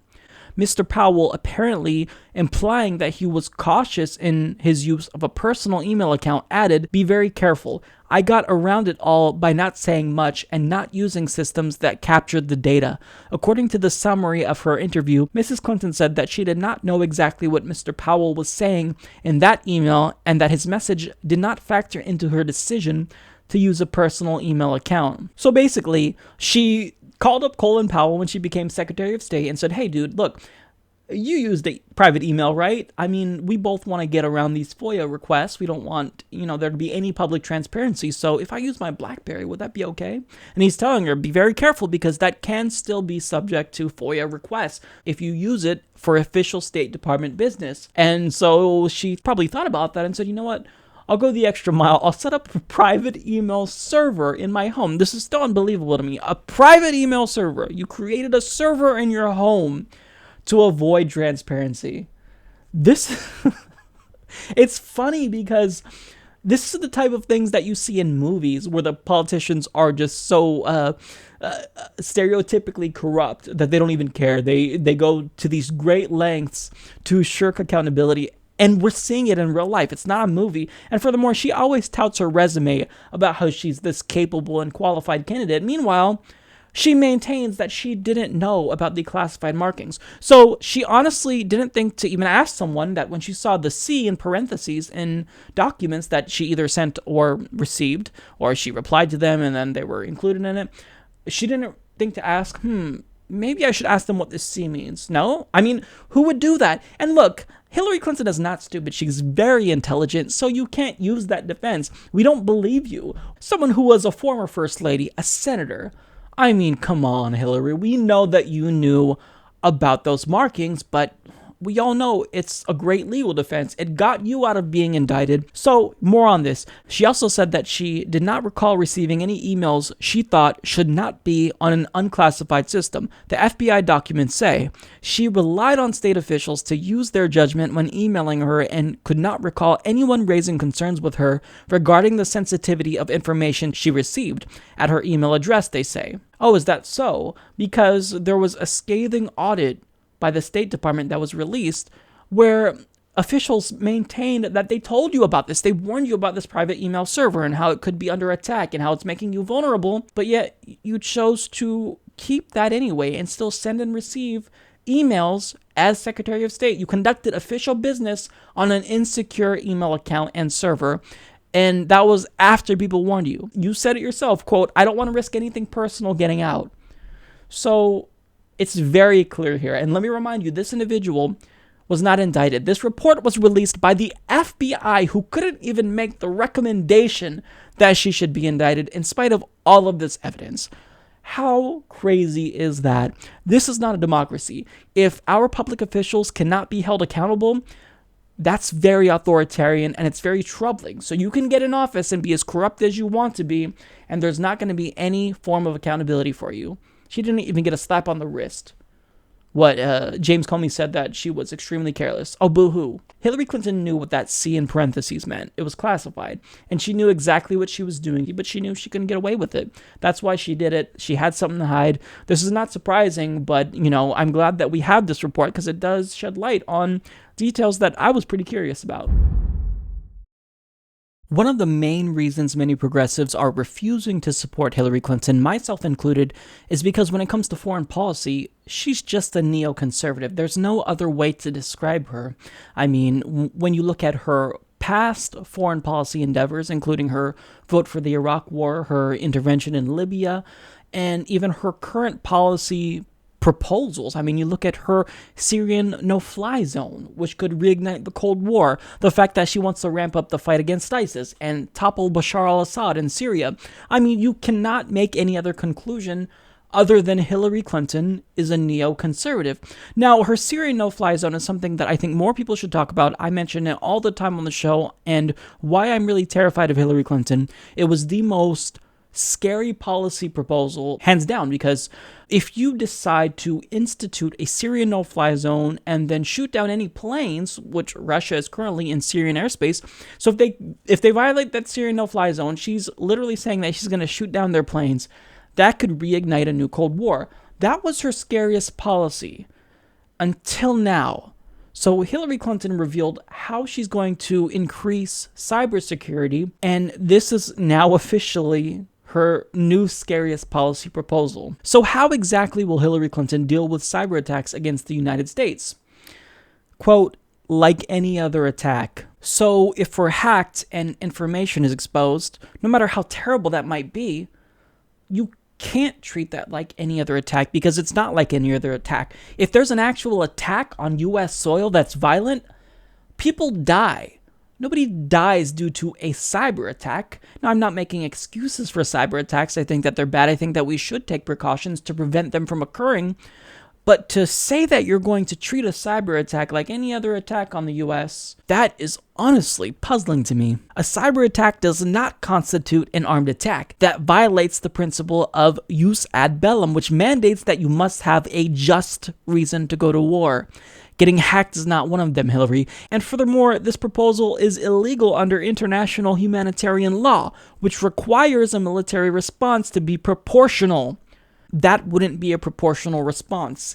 Mr. Powell apparently implying that he was cautious in his use of a personal email account added, "Be very careful. I got around it all by not saying much and not using systems that captured the data." According to the summary of her interview, Mrs. Clinton said that she did not know exactly what Mr. Powell was saying in that email and that his message did not factor into her decision to use a personal email account. So basically, she called up Colin Powell when she became Secretary of State and said, "Hey dude, look, you used a private email, right? We both want to get around these FOIA requests. We don't want, there to be any public transparency. So if I use my BlackBerry, would that be okay?" And he's telling her, be very careful because that can still be subject to FOIA requests if you use it for official State Department business. And so she probably thought about that and said, you know what? I'll go the extra mile. I'll set up a private email server in my home. This is still unbelievable to me. A private email server. You created a server in your home to avoid transparency. This, it's funny because this is the type of things that you see in movies where the politicians are just so stereotypically corrupt that they don't even care. They go to these great lengths to shirk accountability. And we're seeing it in real life. It's not a movie. And furthermore, she always touts her resume about how she's this capable and qualified candidate. Meanwhile, she maintains that she didn't know about the classified markings. So she honestly didn't think to even ask someone that when she saw the C in parentheses in documents that she either sent or received, or she replied to them and then they were included in it, she didn't think to ask, maybe I should ask them what this C means. No? I mean, who would do that? And look, Hillary Clinton is not stupid. She's very intelligent, so you can't use that defense. We don't believe you. Someone who was a former first lady, a senator. I mean, come on, Hillary. We know that you knew about those markings, but we all know it's a great legal defense. It got you out of being indicted. So, more on this. She also said that she did not recall receiving any emails she thought should not be on an unclassified system. The FBI documents say she relied on state officials to use their judgment when emailing her and could not recall anyone raising concerns with her regarding the sensitivity of information she received at her email address, they say. Oh, is that so? Because there was a scathing audit by the State Department that was released where officials maintained that they told you about this. They warned you about this private email server and how it could be under attack and how it's making you vulnerable, but yet you chose to keep that anyway and still send and receive emails as Secretary of State. You conducted official business on an insecure email account and server, and that was after people warned you. You said it yourself, quote, "I don't want to risk anything personal getting out." So it's very clear here. And let me remind you, this individual was not indicted. This report was released by the FBI, who couldn't even make the recommendation that she should be indicted in spite of all of this evidence. How crazy is that? This is not a democracy. If our public officials cannot be held accountable, that's very authoritarian and it's very troubling. So you can get in office and be as corrupt as you want to be, and there's not going to be any form of accountability for you. She didn't even get a slap on the wrist. James Comey said that she was extremely careless. Oh, boo-hoo. Hillary Clinton knew what that C in parentheses meant. It was classified. And she knew exactly what she was doing, but she knew she couldn't get away with it. That's why she did it. She had something to hide. This is not surprising, but, I'm glad that we have this report because it does shed light on details that I was pretty curious about. One of the main reasons many progressives are refusing to support Hillary Clinton, myself included, is because when it comes to foreign policy, she's just a neoconservative. There's no other way to describe her. I mean, when you look at her past foreign policy endeavors, including her vote for the Iraq War, her intervention in Libya, and even her current policy proposals. I mean, you look at her Syrian no-fly zone, which could reignite the Cold War, the fact that she wants to ramp up the fight against ISIS and topple Bashar al-Assad in Syria. I mean, you cannot make any other conclusion other than Hillary Clinton is a neoconservative. Now, her Syrian no-fly zone is something that I think more people should talk about. I mention it all the time on the show, and why I'm really terrified of Hillary Clinton. It was the most scary policy proposal, hands down, because if you decide to institute a Syrian no-fly zone and then shoot down any planes, which Russia is currently in Syrian airspace, so if they violate that Syrian no-fly zone, she's literally saying that she's going to shoot down their planes. That could reignite a new Cold War. That was her scariest policy until now. So Hillary Clinton revealed how she's going to increase cybersecurity, and this is now officially her new scariest policy proposal. So how exactly will Hillary Clinton deal with cyber attacks against the United States? Quote, like any other attack. So if we're hacked and information is exposed, no matter how terrible that might be, you can't treat that like any other attack because it's not like any other attack. If there's an actual attack on U.S. soil that's violent, people die. Nobody dies due to a cyber attack. Now, I'm not making excuses for cyber attacks. I think that they're bad. I think that we should take precautions to prevent them from occurring. But to say that you're going to treat a cyber attack like any other attack on the US, that is honestly puzzling to me. A cyber attack does not constitute an armed attack. That violates the principle of jus ad bellum, which mandates that you must have a just reason to go to war. Getting hacked is not one of them, Hillary. And furthermore, this proposal is illegal under international humanitarian law, which requires a military response to be proportional. That wouldn't be a proportional response.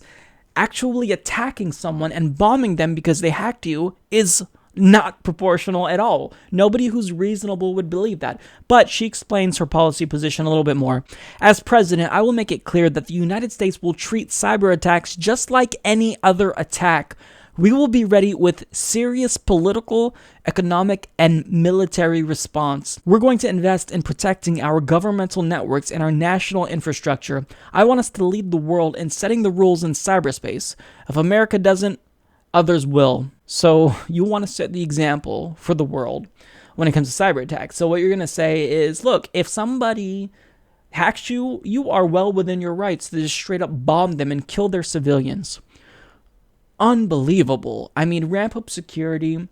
Actually attacking someone and bombing them because they hacked you is not proportional at all. Nobody who's reasonable would believe that. But she explains her policy position a little bit more. As president, I will make it clear that the United States will treat cyber attacks just like any other attack. We will be ready with serious political, economic, and military response. We're going to invest in protecting our governmental networks and our national infrastructure. I want us to lead the world in setting the rules in cyberspace. If America doesn't, others will. So you want to set the example for the world when it comes to cyber attacks. So what you're going to say is, look, if somebody hacks you, you are well within your rights to just straight up bomb them and kill their civilians. Unbelievable. I mean, ramp up security.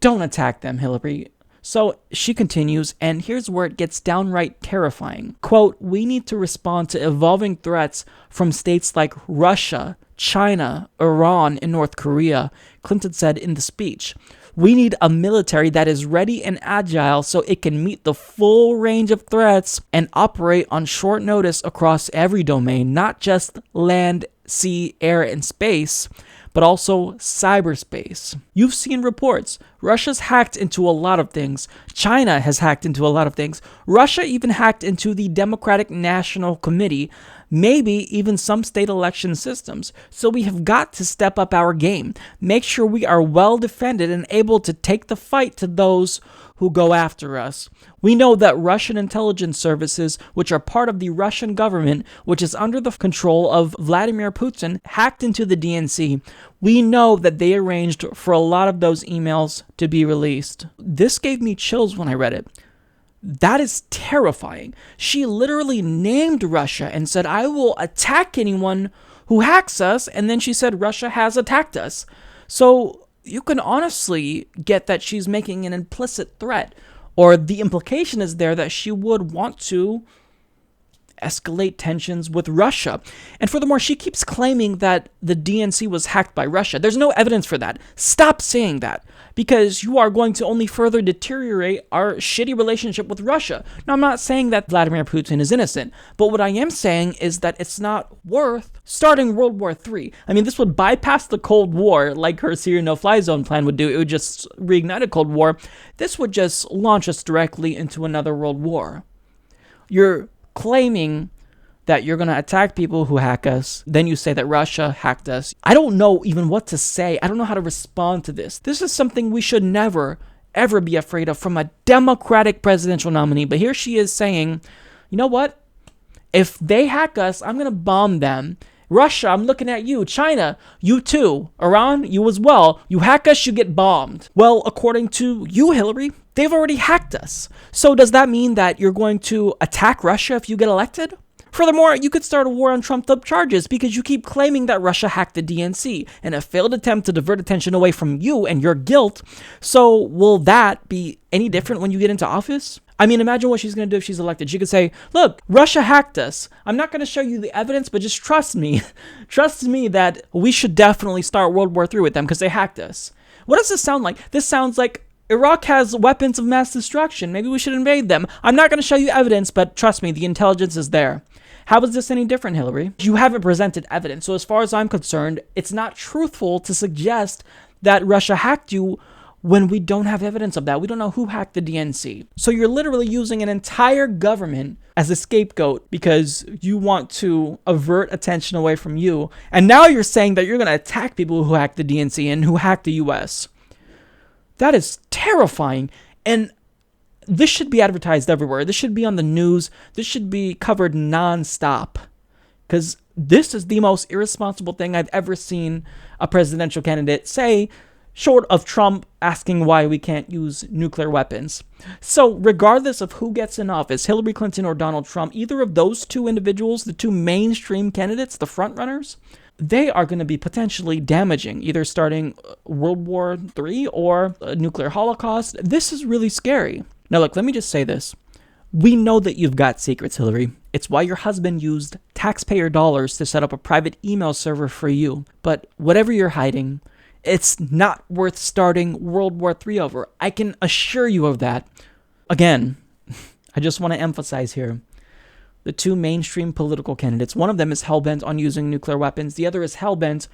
Don't attack them, Hillary. So she continues, and here's where it gets downright terrifying. Quote, we need to respond to evolving threats from states like Russia, China, Iran, and North Korea, Clinton said in the speech. We need a military that is ready and agile so it can meet the full range of threats and operate on short notice across every domain, not just land, sea, air, and space, but also cyberspace. You've seen reports. Russia's hacked into a lot of things. China has hacked into a lot of things. Russia even hacked into the Democratic National Committee, maybe even some state election systems. So we have got to step up our game. Make sure we are well defended and able to take the fight to those who go after us. We know that Russian intelligence services, which are part of the Russian government, which is under the control of Vladimir Putin, hacked into the DNC. We know that they arranged for a lot of those emails to be released. This gave me chills when I read it. That is terrifying. She literally named Russia and said, I will attack anyone who hacks us, and then she said Russia has attacked us. So you can honestly get that she's making an implicit threat, or the implication is there that she would want to escalate tensions with Russia. And furthermore, she keeps claiming that the DNC was hacked by Russia. There's no evidence for that. Stop saying that, because you are going to only further deteriorate our shitty relationship with Russia. Now, I'm not saying that Vladimir Putin is innocent, but what I am saying is that it's not worth starting World War III. I mean, this would bypass the Cold War like her Syria no-fly zone plan would do. It would just reignite a Cold War. This would just launch us directly into another world war. You're claiming that you're going to attack people who hack us. Then you say that Russia hacked us. I don't know even what to say. I don't know how to respond to this. This is something we should never, ever be afraid of from a Democratic presidential nominee. But here she is saying, you know what? If they hack us, I'm going to bomb them. Russia, I'm looking at you. China, you too. Iran, you as well. You hack us, you get bombed. Well, according to you, Hillary, they've already hacked us. So does that mean that you're going to attack Russia if you get elected? Furthermore, you could start a war on trumped-up charges because you keep claiming that Russia hacked the DNC in a failed attempt to divert attention away from you and your guilt. So will that be any different when you get into office? I mean, imagine what she's going to do if she's elected. She could say, look, Russia hacked us. I'm not going to show you the evidence, but just trust me. Trust me that we should definitely start World War III with them because they hacked us. What does this sound like? This sounds like Iraq has weapons of mass destruction. Maybe we should invade them. I'm not going to show you evidence, but trust me, the intelligence is there. How is this any different, Hillary? You haven't presented evidence. So as far as I'm concerned, it's not truthful to suggest that Russia hacked you when we don't have evidence of that. We don't know who hacked the DNC. So you're literally using an entire government as a scapegoat because you want to avert attention away from you. And now you're saying that you're going to attack people who hacked the DNC and who hacked the US. That is terrifying. And this should be advertised everywhere. This should be on the news. This should be covered nonstop. Because this is the most irresponsible thing I've ever seen a presidential candidate say. short of Trump asking why we can't use nuclear weapons. So regardless of who gets in office, Hillary Clinton or Donald Trump, either of those two individuals, the two mainstream candidates, the frontrunners, they are going to be potentially damaging, either starting World War III or a nuclear holocaust. This is really scary. Now look, let me just say this. We know that you've got secrets, Hillary. It's why your husband used taxpayer dollars to set up a private email server for you. But whatever you're hiding, it's not worth starting World War III over. I can assure you of that. Again, I just want to emphasize here, the two mainstream political candidates, one of them is hell-bent on using nuclear weapons. The other is hell-bent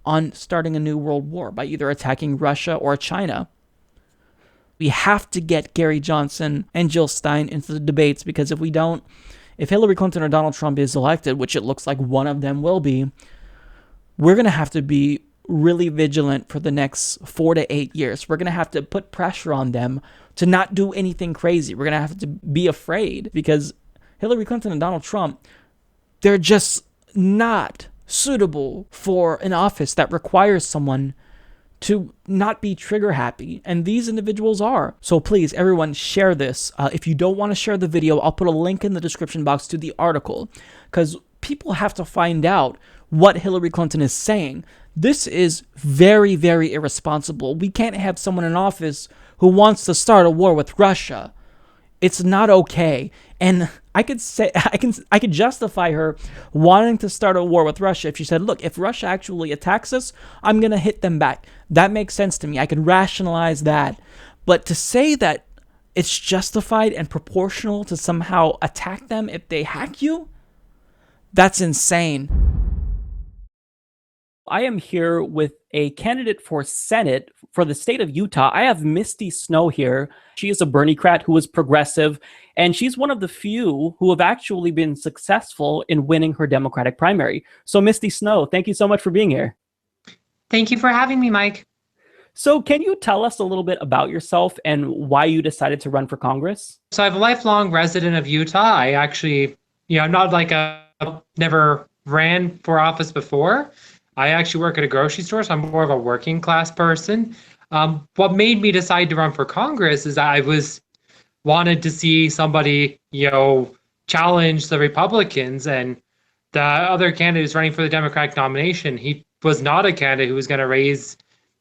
on starting a new world war by either attacking Russia or China. We have to get Gary Johnson and Jill Stein into the debates, because if we don't, if Hillary Clinton or Donald Trump is elected, which it looks like one of them will be, we're going to have to be really vigilant for the next 4 to 8 years. We're going to have to put pressure on them to not do anything crazy. We're going to have to be afraid, because Hillary Clinton and Donald Trump, they're just not suitable for an office that requires someone to not be trigger happy, and these individuals are. So please, everyone, share this. If you don't want to share the video, I'll put a link in the description box to the article, because people have to find out what Hillary Clinton is saying. This is very, very irresponsible. We can't have someone in office who wants to start a war with Russia. It's not okay. And I could justify her wanting to start a war with Russia if she said, look, if Russia actually attacks us, I'm going to hit them back. That makes sense to me. I can rationalize that. But to say that it's justified and proportional to somehow attack them if they hack you, that's insane. I am here with a candidate for Senate for the state of Utah. I have Misty Snow here. She is a Bernie-crat who is progressive, and she's one of the few who have actually been successful in winning her Democratic primary. So Misty Snow, thank you so much for being here.
Thank you for having me, Mike.
So can you tell us a little bit about yourself and why you decided to run for Congress?
So I'm a lifelong resident of Utah. I actually, I'm not like never ran for office before. I actually work at a grocery store, so I'm more of a working class person. What made me decide to run for Congress is that I wanted to see somebody, challenge the Republicans, and the other candidate who's running for the Democratic nomination, he was not a candidate who was going to raise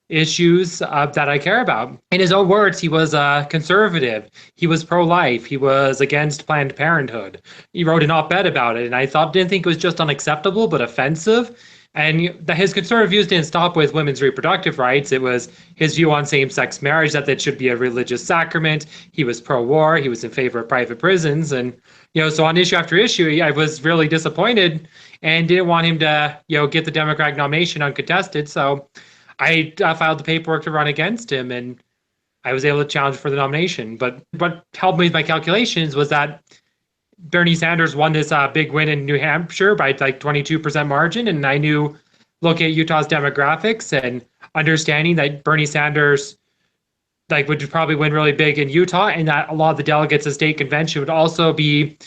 issues that I care about. In his own words, he was a conservative. He was pro-life. He was against Planned Parenthood. He wrote an op-ed about it, and I didn't think it was just unacceptable, but offensive. And his conservative views didn't stop with women's reproductive rights. It was his view on same-sex marriage, that it should be a religious sacrament. He was pro-war. He was in favor of private prisons. And, so on issue after issue, I was really disappointed and didn't want him to, get the Democratic nomination uncontested. So I filed the paperwork to run against him, and I was able to challenge for the nomination. But what helped me with my calculations was that Bernie Sanders won this big win in New Hampshire by like 22% margin. And I knew, looking at Utah's demographics and understanding that Bernie Sanders would probably win really big in Utah, and that a lot of the delegates at state convention would also be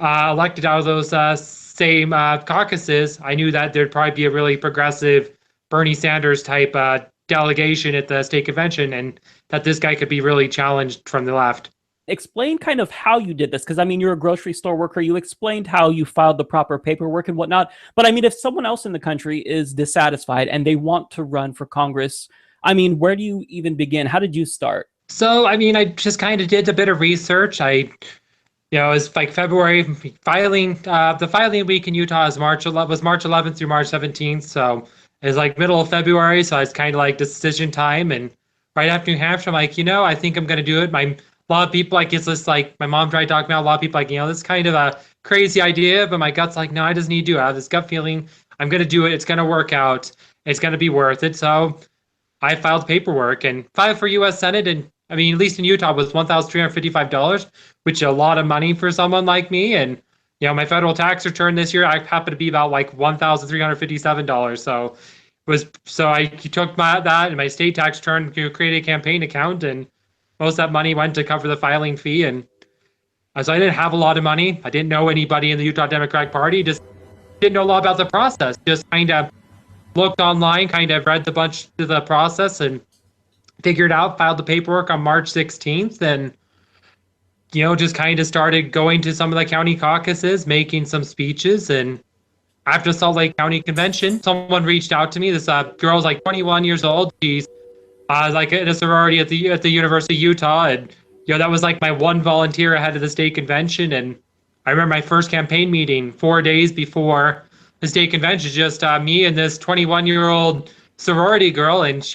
elected out of those same caucuses. I knew that there'd probably be a really progressive Bernie Sanders type delegation at the state convention, and that this guy could be really challenged from the left.
Explain kind of how you did this, because you're a grocery store worker. You explained how you filed the proper paperwork and whatnot. But if someone else in the country is dissatisfied and they want to run for Congress, where do you even begin? How did you start?
So, I just kind of did a bit of research. It was like February filing. The filing week in Utah was March 11th through March 17th. So it was like middle of February. So it's kind of like decision time. And right after New Hampshire, I'm like, I think I'm going to do it. A lot of people, it's just my mom tried talking about, a lot of people this is kind of a crazy idea, but my gut's like, no, I just need to do it. I have this gut feeling I'm going to do it. It's going to work out. It's going to be worth it. So I filed paperwork and filed for U.S. Senate. And at least in Utah, it was $1,355, which is a lot of money for someone like me. And, my federal tax return this year, I happen to be about $1,357. So I took that and my state tax return to create a campaign account, and most of that money went to cover the filing fee. And so I didn't have a lot of money. I didn't know anybody in the Utah Democratic Party. Just didn't know a lot about the process. Just kind of looked online, kind of read the bunch of the process, and figured out, filed the paperwork on March 16th, and just kind of started going to some of the county caucuses, making some speeches. And after Salt Lake County Convention, someone reached out to me. This girl's like 21 years old. She's like in a sorority at the University of Utah, and that was like my one volunteer ahead of the state convention. And I remember my first campaign meeting 4 days before the state convention, just me and this 21-year-old sorority girl, and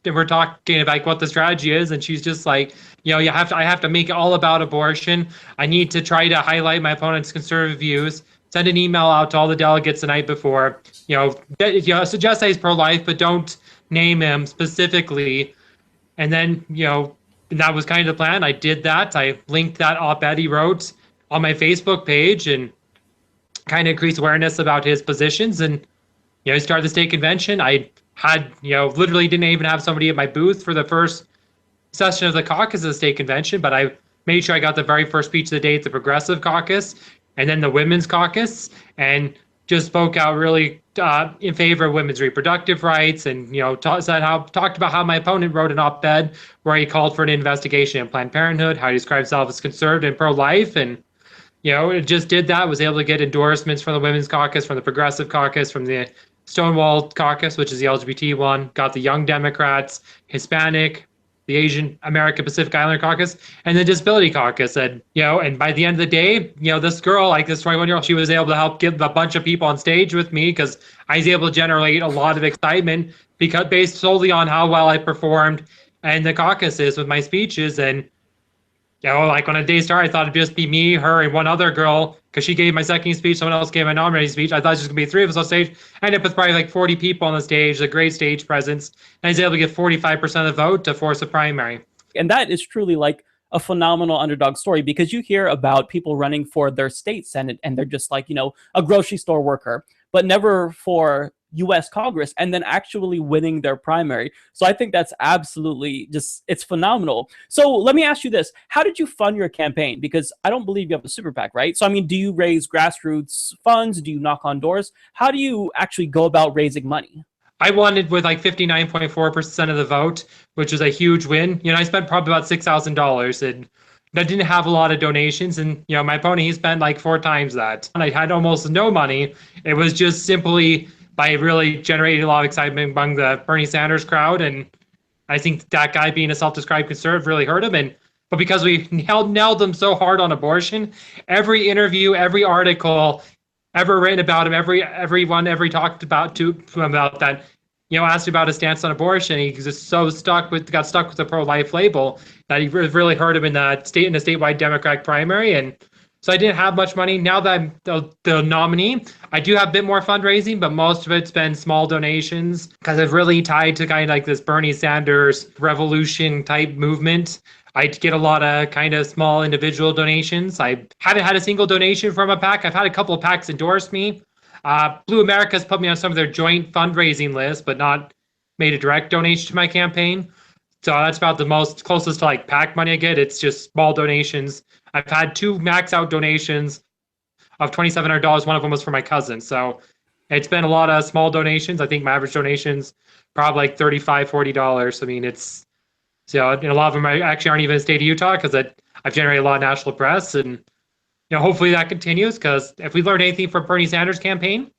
we're talking about what the strategy is, and she's just like, I have to make it all about abortion. I need to try to highlight my opponent's conservative views. Send an email out to all the delegates the night before. Suggest that he's pro-life, but don't name him specifically. And then, that was kind of the plan. I did that. I linked that op-ed he wrote on my Facebook page and kind of increased awareness about his positions. And, I started the state convention. I had, literally didn't even have somebody at my booth for the first session of the caucus of the state convention, but I made sure I got the very first speech of the day at the Progressive Caucus and then the Women's Caucus, and just spoke out really in favor of women's reproductive rights, and talked about how my opponent wrote an op-ed where he called for an investigation in Planned Parenthood, how he described himself as conservative and pro-life, and it just did that. Was able to get endorsements from the Women's Caucus, from the Progressive Caucus, from the Stonewall Caucus, which is the LGBT one. Got the Young Democrats, Hispanic, the Asian American Pacific Islander Caucus, and the Disability Caucus. And, and by the end of the day, this girl, like this 21-year-old, she was able to help get a bunch of people on stage with me because I was able to generate a lot of excitement based solely on how well I performed in the caucuses with my speeches. And, like when a day started, I thought it'd just be me, her, and one other girl, because she gave my second speech, someone else gave my nominating speech. I thought it was just going to be 3 of us on stage. I ended up with probably like 40 people on the stage, a great stage presence. And I was able to get 45% of the vote to force a primary.
And that is truly like a phenomenal underdog story, because you hear about people running for their state senate and they're just like, a grocery store worker, but never for US Congress, and then actually winning their primary. So I think that's absolutely it's phenomenal. So let me ask you this. How did you fund your campaign? Because I don't believe you have a super PAC, right? So, do you raise grassroots funds? Do you knock on doors? How do you actually go about raising money?
I wanted with like 59.4% of the vote, which was a huge win. I spent probably about $6,000, and I didn't have a lot of donations. And, my opponent, he spent like 4 times that. And I had almost no money. It was just simply by really generating a lot of excitement among the Bernie Sanders crowd. And I think that guy being a self-described conservative really hurt him. But because we nailed them so hard on abortion, every interview, every article ever written about him, everyone ever talked about to him about that, asked about his stance on abortion. He just got stuck with the pro-life label that he really hurt him in the statewide Democratic primary. And so I didn't have much money. Now that I'm the nominee, I do have a bit more fundraising, but most of it's been small donations because I've really tied to kind of like this Bernie Sanders revolution type movement. I get a lot of kind of small individual donations. I haven't had a single donation from a PAC. I've had a couple of PACs endorse me. Blue America's put me on some of their joint fundraising lists, but not made a direct donation to my campaign. So that's about the most closest to like PAC money I get. It's just small donations. I've had 2 max out donations of $2,700. One of them was for my cousin. So it's been a lot of small donations. I think my average donation's probably like $35, $40. It's, and a lot of them actually aren't even in the state of Utah because I've generated a lot of national press. And, hopefully that continues, because if we learn anything from Bernie Sanders' campaign,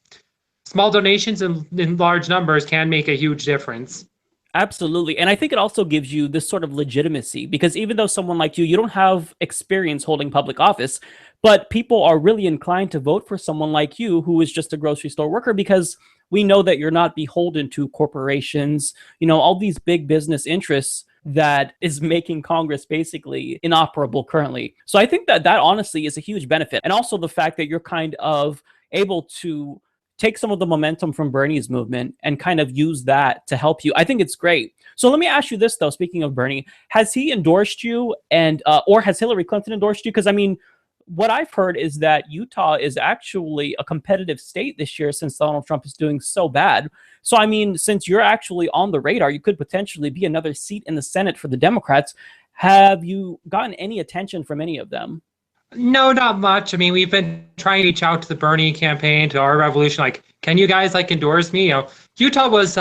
small donations in large numbers can make a huge difference.
Absolutely. And I think it also gives you this sort of legitimacy, because even though someone like you don't have experience holding public office, but people are really inclined to vote for someone like you who is just a grocery store worker, because we know that you're not beholden to corporations, all these big business interests that is making Congress basically inoperable currently. So I think that honestly is a huge benefit. And also the fact that you're kind of able to take some of the momentum from Bernie's movement and kind of use that to help you. I think it's great. So let me ask you this, though. Speaking of Bernie, has he endorsed you, and or has Hillary Clinton endorsed you? Because what I've heard is that Utah is actually a competitive state this year since Donald Trump is doing so bad. So, since you're actually on the radar, you could potentially be another seat in the Senate for the Democrats. Have you gotten any attention from any of them?
No, not much. We've been trying to reach out to the Bernie campaign, to our revolution. Like, can you guys endorse me? Utah was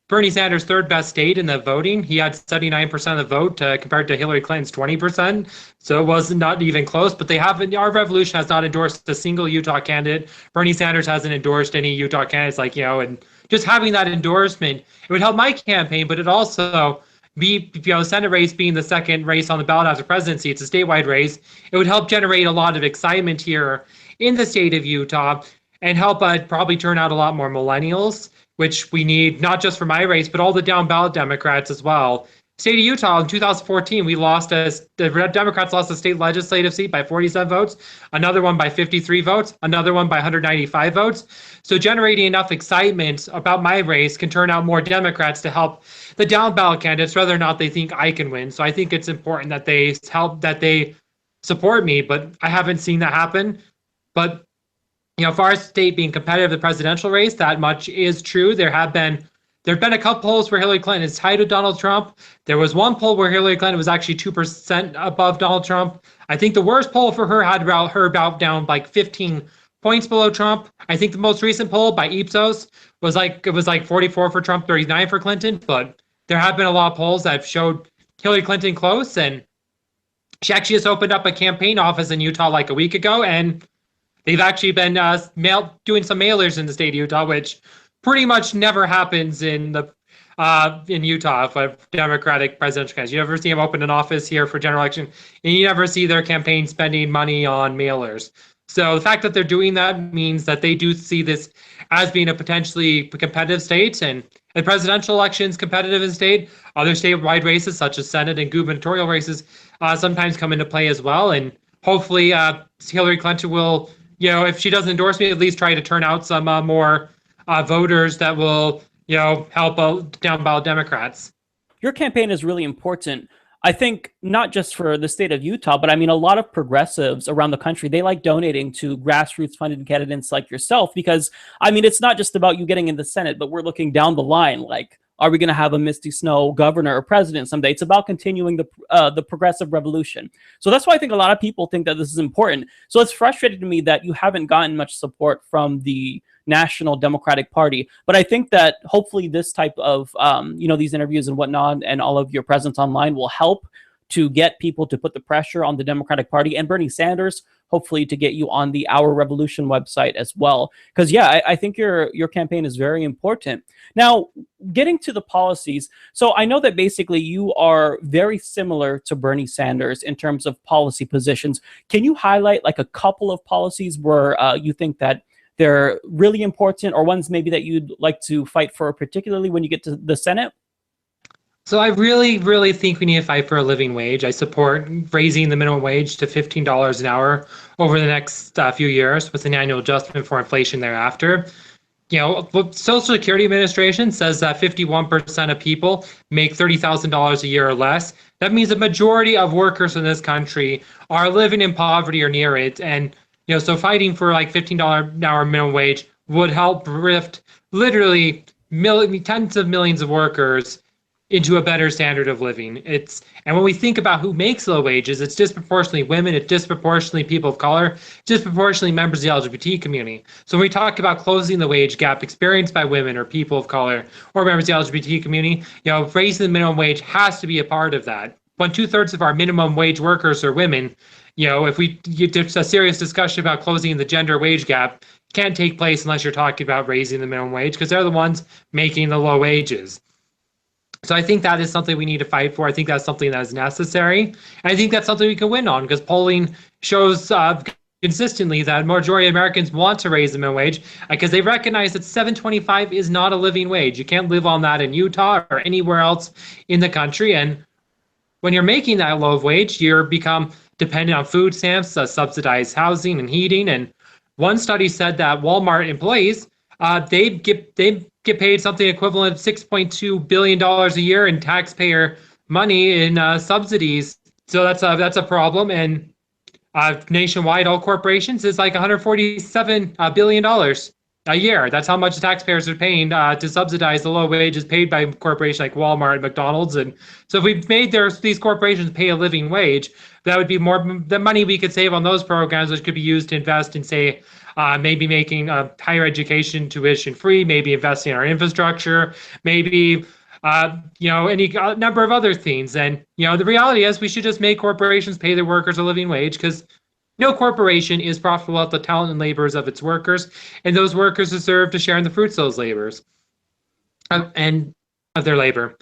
Bernie Sanders' third best state in the voting. He had 79% of the vote compared to Hillary Clinton's 20%. So it was not even close, but our revolution has not endorsed a single Utah candidate. Bernie Sanders hasn't endorsed any Utah candidates, and just having that endorsement, it would help my campaign, but it also Senate race being the second race on the ballot after presidency, it's a statewide race. It would help generate a lot of excitement here in the state of Utah and help probably turn out a lot more millennials, which we need not just for my race, but all the down ballot Democrats as well. State of Utah in 2014, the Democrats lost a state legislative seat by 47 votes, another one by 53 votes, another one by 195 votes. So generating enough excitement about my race can turn out more Democrats to help the down ballot candidates, whether or not they think I can win. So I think it's important that they support me, but I haven't seen that happen. But for our state being competitive in the presidential race, that much is true. There have been a couple polls where Hillary Clinton is tied with Donald Trump. There was one poll where Hillary Clinton was actually 2% above Donald Trump. I think the worst poll for her had her about down like 15 points below Trump. I think the most recent poll by Ipsos was like 44 for Trump, 39 for Clinton. But there have been a lot of polls that have showed Hillary Clinton close, and she actually just opened up a campaign office in Utah like a week ago, and they've actually been doing some mailers in the state of Utah, which pretty much never happens in Utah for Democratic presidential candidates. You never see them open an office here for general election, and you never see their campaign spending money on mailers. So the fact that they're doing that means that they do see this as being a potentially competitive state, and the presidential elections competitive in the state. Other statewide races, such as Senate and gubernatorial races, sometimes come into play as well. And hopefully, Hillary Clinton will, if she doesn't endorse me, at least try to turn out some more voters that will, help down ballot Democrats.
Your campaign is really important. I think not just for the state of Utah, but I mean, a lot of progressives around the country, they like donating to grassroots funded candidates like yourself, because I mean, it's not just about you getting in the Senate, but we're looking down the line. Like, are we going to have a Misty Snow governor or president someday? It's about continuing the progressive revolution. So that's why I think a lot of people think that this is important. So it's frustrating to me that you haven't gotten much support from the National Democratic Party. But I think that hopefully this type of, these interviews and whatnot and all of your presence online will help to get people to put the pressure on the Democratic Party and Bernie Sanders, hopefully to get you on the Our Revolution website as well. Because, yeah, I think your campaign is very important. Now, getting to the policies. So I know that basically you are very similar to Bernie Sanders in terms of policy positions. Can you highlight like a couple of policies where you think that they're really important, or ones maybe that you'd like to fight for, particularly when you get to the Senate?
So I really, really think we need to fight for a living wage. I support raising the minimum wage to $15 an hour over the next few years with an annual adjustment for inflation thereafter. Social Security Administration says that 51% of people make $30,000 a year or less. That means the majority of workers in this country are living in poverty or near it. And so fighting for like $15 an hour minimum wage would help lift literally tens of millions of workers into a better standard of living. And when we think about who makes low wages, it's disproportionately women, it's disproportionately people of color, disproportionately members of the LGBT community. So when we talk about closing the wage gap experienced by women or people of color or members of the LGBT community, raising the minimum wage has to be a part of that. When 2/3 of our minimum wage workers are women, if we get a serious discussion about closing the gender wage gap, can't take place unless you're talking about raising the minimum wage, because they're the ones making the low wages. So I think that is something we need to fight for. I think that's something that is necessary. And I think that's something we can win on, because polling shows consistently that a majority of Americans want to raise the minimum wage because they recognize that $7.25 is not a living wage. You can't live on that in Utah or anywhere else in the country. And when you're making that low wage, you become dependent on food stamps, subsidized housing and heating. And one study said that Walmart employees, they get paid something equivalent of $6.2 billion a year in taxpayer money in subsidies. So that's a problem. And nationwide, all corporations is like $147 billion. a year. That's how much the taxpayers are paying to subsidize the low wages paid by corporations like Walmart and McDonald's. And so if we made these corporations pay a living wage, that would be more the money we could save on those programs, which could be used to invest in, say, maybe making higher education tuition free, maybe investing in our infrastructure, maybe any number of other things. And the reality is we should just make corporations pay their workers a living wage, because no corporation is profitable at the talent and labors of its workers, and those workers deserve to share in the fruits of those labors and of their labor.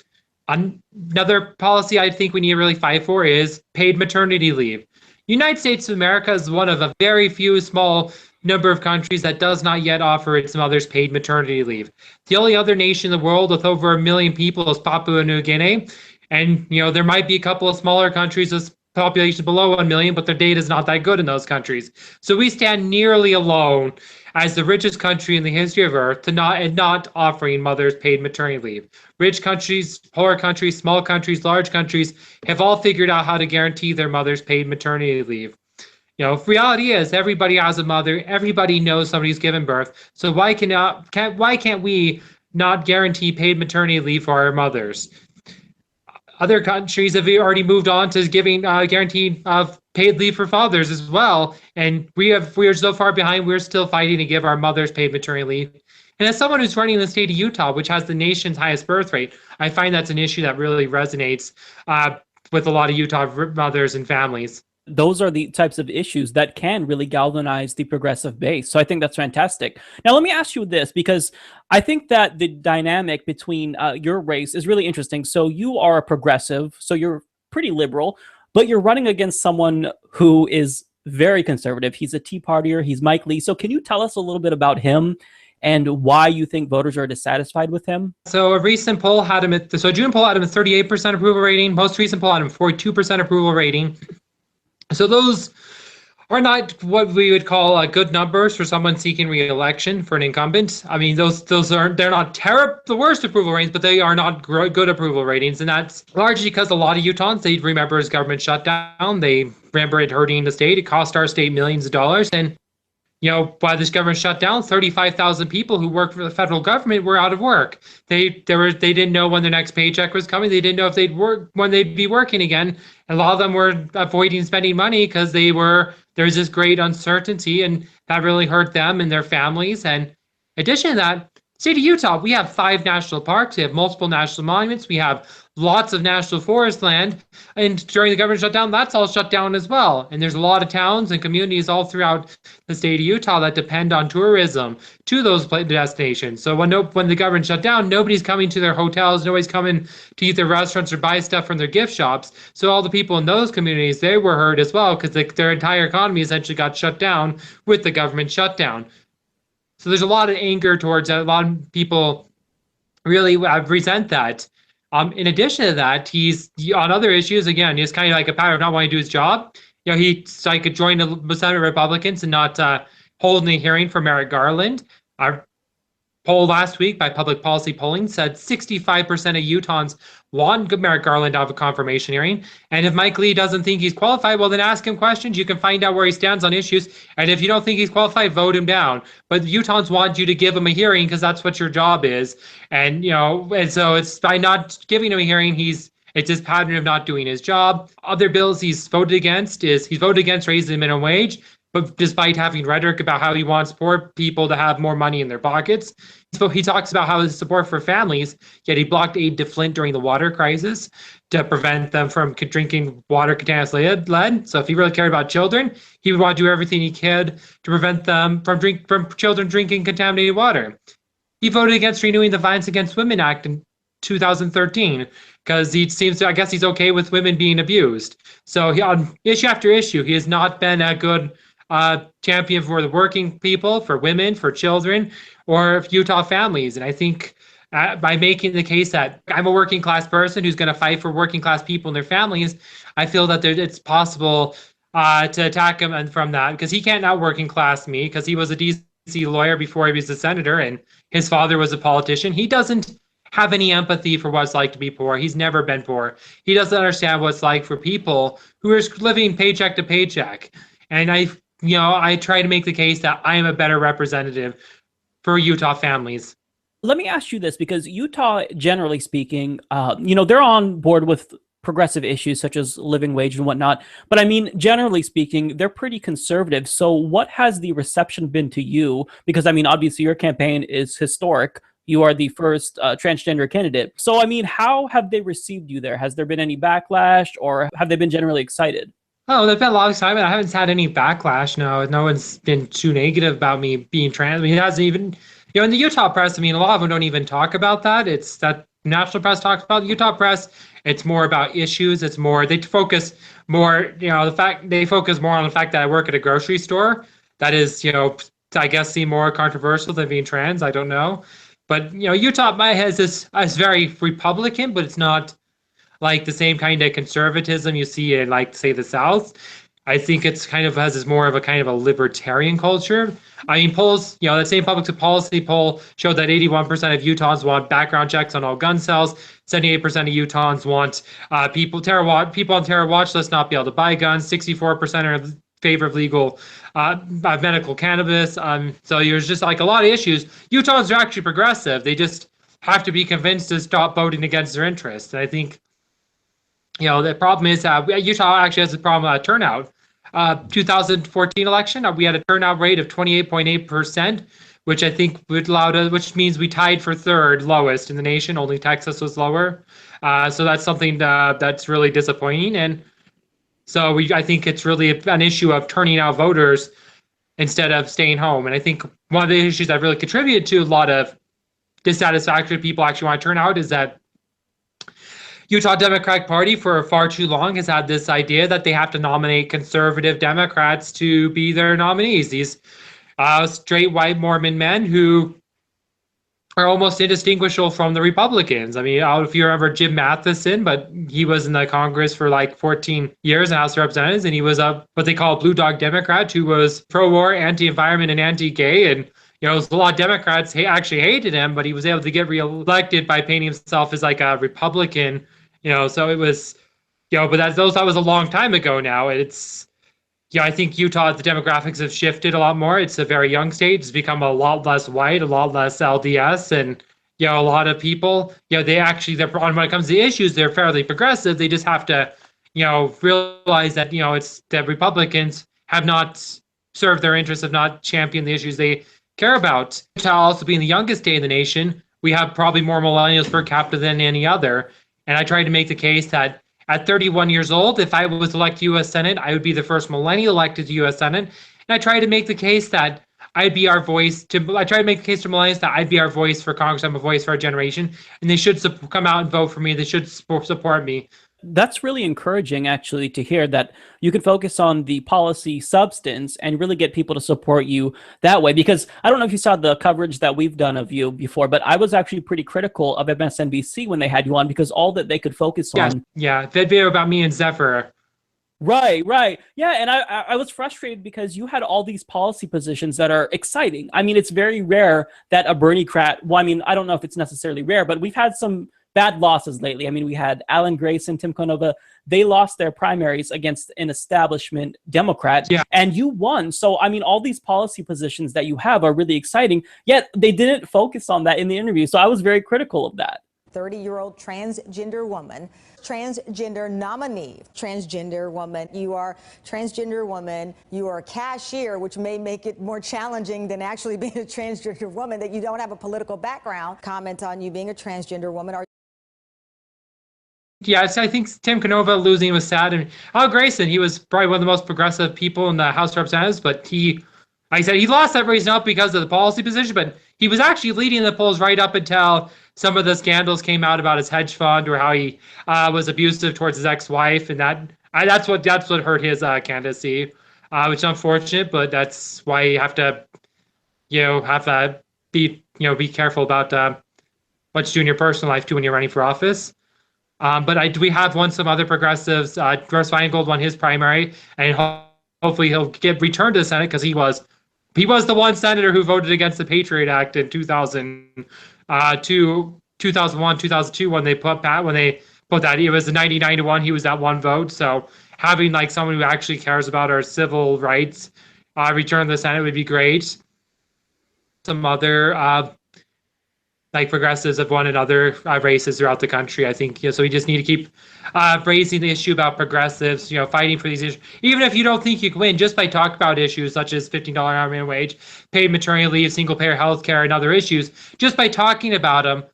Another policy I think we need to really fight for is paid maternity leave. United States of America is one of a very few small number of countries that does not yet offer its mothers paid maternity leave. The only other nation in the world with over 1 million people is Papua New Guinea. And, there might be a couple of smaller countries with population below 1 million, but their data is not that good in those countries. So we stand nearly alone as the richest country in the history of Earth to not offering mothers paid maternity leave. Rich countries, poor countries, small countries, large countries have all figured out how to guarantee their mothers paid maternity leave. Reality is everybody has a mother. Everybody knows somebody's given birth. So why can't we not guarantee paid maternity leave for our mothers? Other countries have already moved on to giving guaranteed paid leave for fathers as well, and we are so far behind. We're still fighting to give our mothers paid maternity leave. And as someone who's running the state of Utah, which has the nation's highest birth rate, I find that's an issue that really resonates with a lot of Utah mothers and families.
Those are the types of issues that can really galvanize the progressive base. So I think that's fantastic. Now, let me ask you this, because I think that the dynamic between your race is really interesting. So you are a progressive, so you're pretty liberal, but you're running against someone who is very conservative. He's a Tea Partier. He's Mike Lee. So can you tell us a little bit about him and why you think voters are dissatisfied with him?
So a recent poll had him June poll had him at 38% approval rating. Most recent poll had him 42% approval rating. So those are not what we would call good numbers for someone seeking re-election for an incumbent. I mean, they're not the worst approval ratings, but they are not good approval ratings. And that's largely because a lot of Utahns, they remember his government shutdown. They remember it hurting the state. It cost our state millions of dollars. And by this government shutdown, 35,000 people who work for the federal government were out of work. They didn't know when their next paycheck was coming. They didn't know if when they'd be working again. A lot of them were avoiding spending money because there was this great uncertainty, and that really hurt them and their families. And in addition to that, state of Utah, we have 5 national parks. We have multiple national monuments. We have lots of national forest land. And during the government shutdown, that's all shut down as well. And there's a lot of towns and communities all throughout the state of Utah that depend on tourism to those destinations. So when the government shut down, nobody's coming to their hotels. Nobody's coming to eat their restaurants or buy stuff from their gift shops. So all the people in those communities, they were hurt as well, because their entire economy essentially got shut down with the government shutdown. So there's a lot of anger towards that. A lot of people really resent that. In addition to that, he's on other issues. Again, he's kind of like a pattern of not wanting to do his job. He's like joined the Senate Republicans and not holding a hearing for Merrick Garland. Our poll last week by Public Policy Polling said 65% of Utahns want Merrick Garland to have a confirmation hearing. And if Mike Lee doesn't think he's qualified, well, then ask him questions. You can find out where he stands on issues. And if you don't think he's qualified, vote him down. But Utahns want you to give him a hearing because that's what your job is. And, and so it's by not giving him a hearing, it's his pattern of not doing his job. Other bills he's voted against raising the minimum wage, but despite having rhetoric about how he wants poor people to have more money in their pockets. So he talks about how his support for families, yet he blocked aid to Flint during the water crisis to prevent them from drinking water contaminated lead. So if he really cared about children, he would want to do everything he could to prevent them from children drinking contaminated water. He voted against renewing the Violence Against Women Act in 2013 because I guess he's okay with women being abused. So on issue after issue, he has not been a good champion for the working people, for women, for children, or Utah families. And I think by making the case that I'm a working class person who's going to fight for working class people and their families, I feel that it's possible to attack him and from that, because he can't out working class me, because he was a DC lawyer before he was a senator and his father was a politician. He doesn't have any empathy for what it's like to be poor. He's never been poor. He doesn't understand what it's like for people who are living paycheck to paycheck. And I try to make the case that I am a better representative for Utah families.
Let me ask you this, because Utah, generally speaking, they're on board with progressive issues such as living wage and whatnot. But I mean, generally speaking, they're pretty conservative. So what has the reception been to you? Because I mean, obviously your campaign is historic. You are the first transgender candidate. So I mean, how have they received you there? Has there been any backlash, or have they been generally excited?
Oh, there's been a lot of excitement. I haven't had any backlash. No one's been too negative about me being trans. I mean, it hasn't even, in the Utah press, I mean, a lot of them don't even talk about that. It's that national press talks about. The Utah press, it's more about issues. It's more, they focus more, they focus more on the fact that I work at a grocery store. That is, I guess, seem more controversial than being trans. I don't know. But, Utah has this, is very Republican, but it's not like the same kind of conservatism you see in, like, say, the South. I think it's kind of has more of a kind of a libertarian culture. I mean, polls, that same public policy poll showed that 81% of Utahns want background checks on all gun sales. 78% of Utahns want people on terror watch lists not be able to buy guns. 64% are in favor of legal medical cannabis. So there's just like a lot of issues. Utahns are actually progressive. They just have to be convinced to stop voting against their interests. And I think, the problem is Utah actually has a problem with turnout. 2014 election, we had a turnout rate of 28.8%, which I think which means we tied for third lowest in the nation. Only Texas was lower. So that's something that's really disappointing. And so I think it's really an issue of turning out voters instead of staying home. And I think one of the issues that really contributed to a lot of dissatisfaction people actually want to turn out is that Utah Democratic Party for far too long has had this idea that they have to nominate conservative Democrats to be their nominees. These straight white Mormon men who are almost indistinguishable from the Republicans. I mean, I don't know if you remember Jim Matheson, but he was in the Congress for like 14 years in House of Representatives, and he was a what they call a blue dog Democrat who was pro-war, anti-environment, and anti-gay. And a lot of Democrats actually hated him, but he was able to get reelected by painting himself as like a Republican. So it was, but that was a long time ago now. It's, I think Utah, the demographics have shifted a lot more. It's a very young state. It's become a lot less white, a lot less LDS. And, a lot of people, when it comes to issues, they're fairly progressive. They just have to, realize that, it's the Republicans have not served their interests, have not championed the issues they care about. Utah also being the youngest state in the nation, we have probably more millennials per capita than any other. And I tried to make the case that at 31 years old, if I was elected to U.S. Senate, I would be the first millennial elected to U.S. Senate. And I tried to make the case that I'd be our voice I tried to make the case to millennials that I'd be our voice for Congress. I'm a voice for our generation. And they should come out and vote for me. They should support me.
That's really encouraging, actually, to hear that you can focus on the policy substance and really get people to support you that way. Because I don't know if you saw the coverage that we've done of you before, but I was actually pretty critical of MSNBC when they had you on, because all that they could focus on.
Yeah, that video about me and Zephyr.
Right. Yeah, and I was frustrated because you had all these policy positions that are exciting. I mean, it's very rare that a Bernie-crat, I don't know if it's necessarily rare, but we've had some bad losses lately. I mean, we had Alan Grayson, Tim Canova. They lost their primaries against an establishment Democrat, and you won. So, I mean, all these policy positions that you have are really exciting, yet they didn't focus on that in the interview. So I was very critical of that.
30-year-old transgender woman, transgender nominee, transgender woman. You are transgender woman. You are a cashier, which may make it more challenging than actually being a transgender woman, that you don't have a political background. Comment on you being a transgender woman.
Yeah, so I think Tim Canova losing was sad. And Al Grayson, he was probably one of the most progressive people in the House of Representatives, but he lost that race not because of the policy position, but he was actually leading the polls right up until some of the scandals came out about his hedge fund or how he was abusive towards his ex-wife, and that's what hurt his candidacy, which is unfortunate. But that's why you have to, be careful about what you do in your personal life too when you're running for office. But we have won some other progressives. Russ Feingold won his primary, and hopefully he'll get returned to the Senate, because he was the one senator who voted against the Patriot Act in 2001, 2002 when they put that. It was 99-1. He was that one vote. So having like someone who actually cares about our civil rights return to the Senate would be great. some other like progressives of one and other races throughout the country. I think, so we just need to keep raising the issue about progressives, fighting for these issues. Even if you don't think you can win, just by talking about issues such as $15 hour minimum wage, paid maternity leave, single payer health care, and other issues, just by talking about them,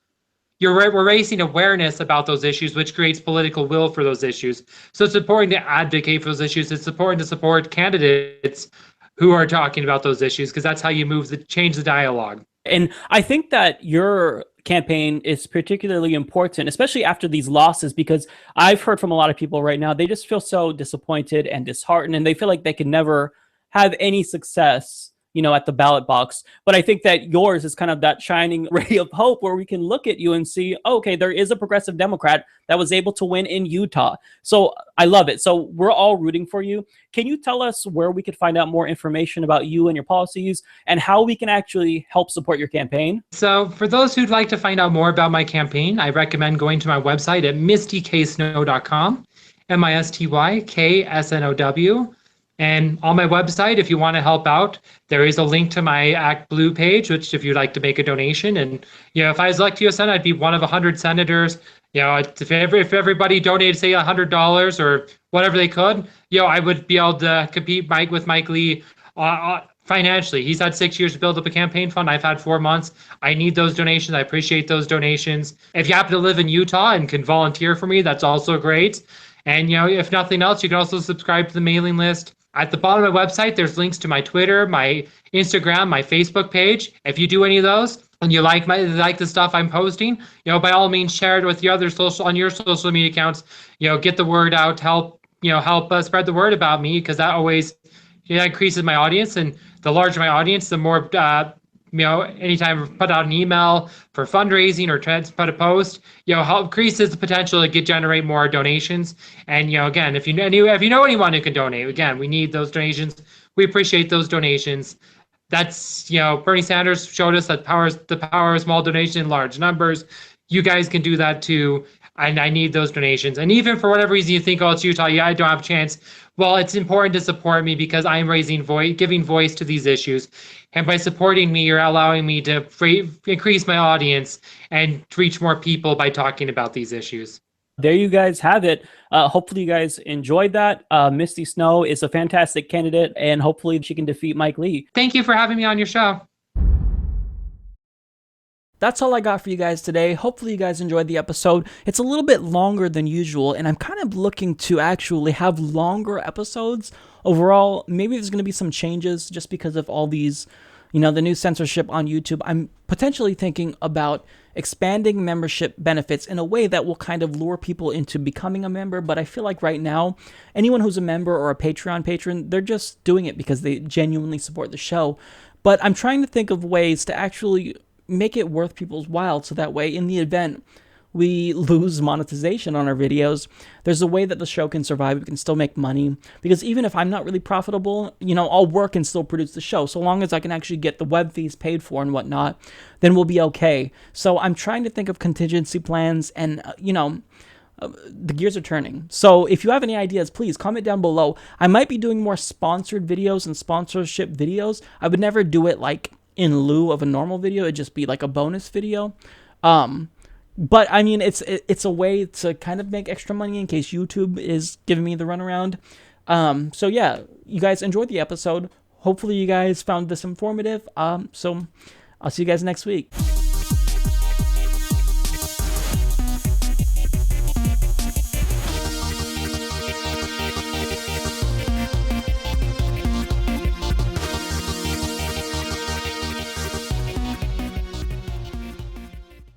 we're raising awareness about those issues, which creates political will for those issues. So it's important to advocate for those issues. It's important to support candidates who are talking about those issues, because that's how you change the dialogue.
And I think that your campaign is particularly important, especially after these losses, because I've heard from a lot of people right now, they just feel so disappointed and disheartened, and they feel like they can never have any success, at the ballot box. But I think that yours is kind of that shining ray of hope where we can look at you and see, okay, there is a progressive Democrat that was able to win in Utah. So I love it. So we're all rooting for you. Can you tell us where we could find out more information about you and your policies and how we can actually help support your campaign?
So for those who'd like to find out more about my campaign, I recommend going to my website at mistyksnow.com, MISTYKSNOW. And on my website, if you want to help out, there is a link to my Act Blue page, which if you'd like to make a donation. And, if I was elected to a Senate, I'd be one of 100 senators. If everybody donated, say, $100 or whatever they could, I would be able to compete with Mike Lee financially. He's had 6 years to build up a campaign fund. I've had 4 months. I need those donations. I appreciate those donations. If you happen to live in Utah and can volunteer for me, that's also great. And, if nothing else, you can also subscribe to the mailing list. At the bottom of my website, there's links to my Twitter, my Instagram, my Facebook page. If you do any of those and you like the stuff I'm posting, by all means, share it with your other on your social media accounts. Get the word out, help spread the word about me, because that always increases my audience. And the larger my audience, the more anytime I put out an email for fundraising or put a post, increases the potential to generate more donations. And again, if you know anyone who can donate, again, we need those donations. We appreciate those donations. That's Bernie Sanders showed us that the power of small donation in large numbers. You guys can do that too. And I need those donations. And even for whatever reason you think, it's Utah, I don't have a chance. Well, it's important to support me because I'm giving voice to these issues. And by supporting me, you're allowing me to increase my audience and reach more people by talking about these issues.
There you guys have it. Hopefully you guys enjoyed that. Misty Snow is a fantastic candidate, and hopefully she can defeat Mike Lee.
Thank you for having me on your show.
That's all I got for you guys today. Hopefully you guys enjoyed the episode. It's a little bit longer than usual, and I'm kind of looking to actually have longer episodes. Overall, maybe there's going to be some changes just because of all these, the new censorship on YouTube. I'm potentially thinking about expanding membership benefits in a way that will kind of lure people into becoming a member. But I feel like right now, anyone who's a member or a Patreon patron, they're just doing it because they genuinely support the show. But I'm trying to think of ways to actually make it worth people's while, so that way in the event we lose monetization on our videos, there's a way that the show can survive. We can still make money, because even if I'm not really profitable, I'll work and still produce the show. So long as I can actually get the web fees paid for and whatnot, then we'll be okay. So I'm trying to think of contingency plans, and the gears are turning. So if you have any ideas, please comment down below. I might be doing more sponsored videos and sponsorship videos. I would never do it like in lieu of a normal video. It'd just be like a bonus video. But I mean, it's a way to kind of make extra money in case YouTube is giving me the runaround. So yeah, you guys enjoyed the episode. Hopefully you guys found this informative. So I'll see you guys next week.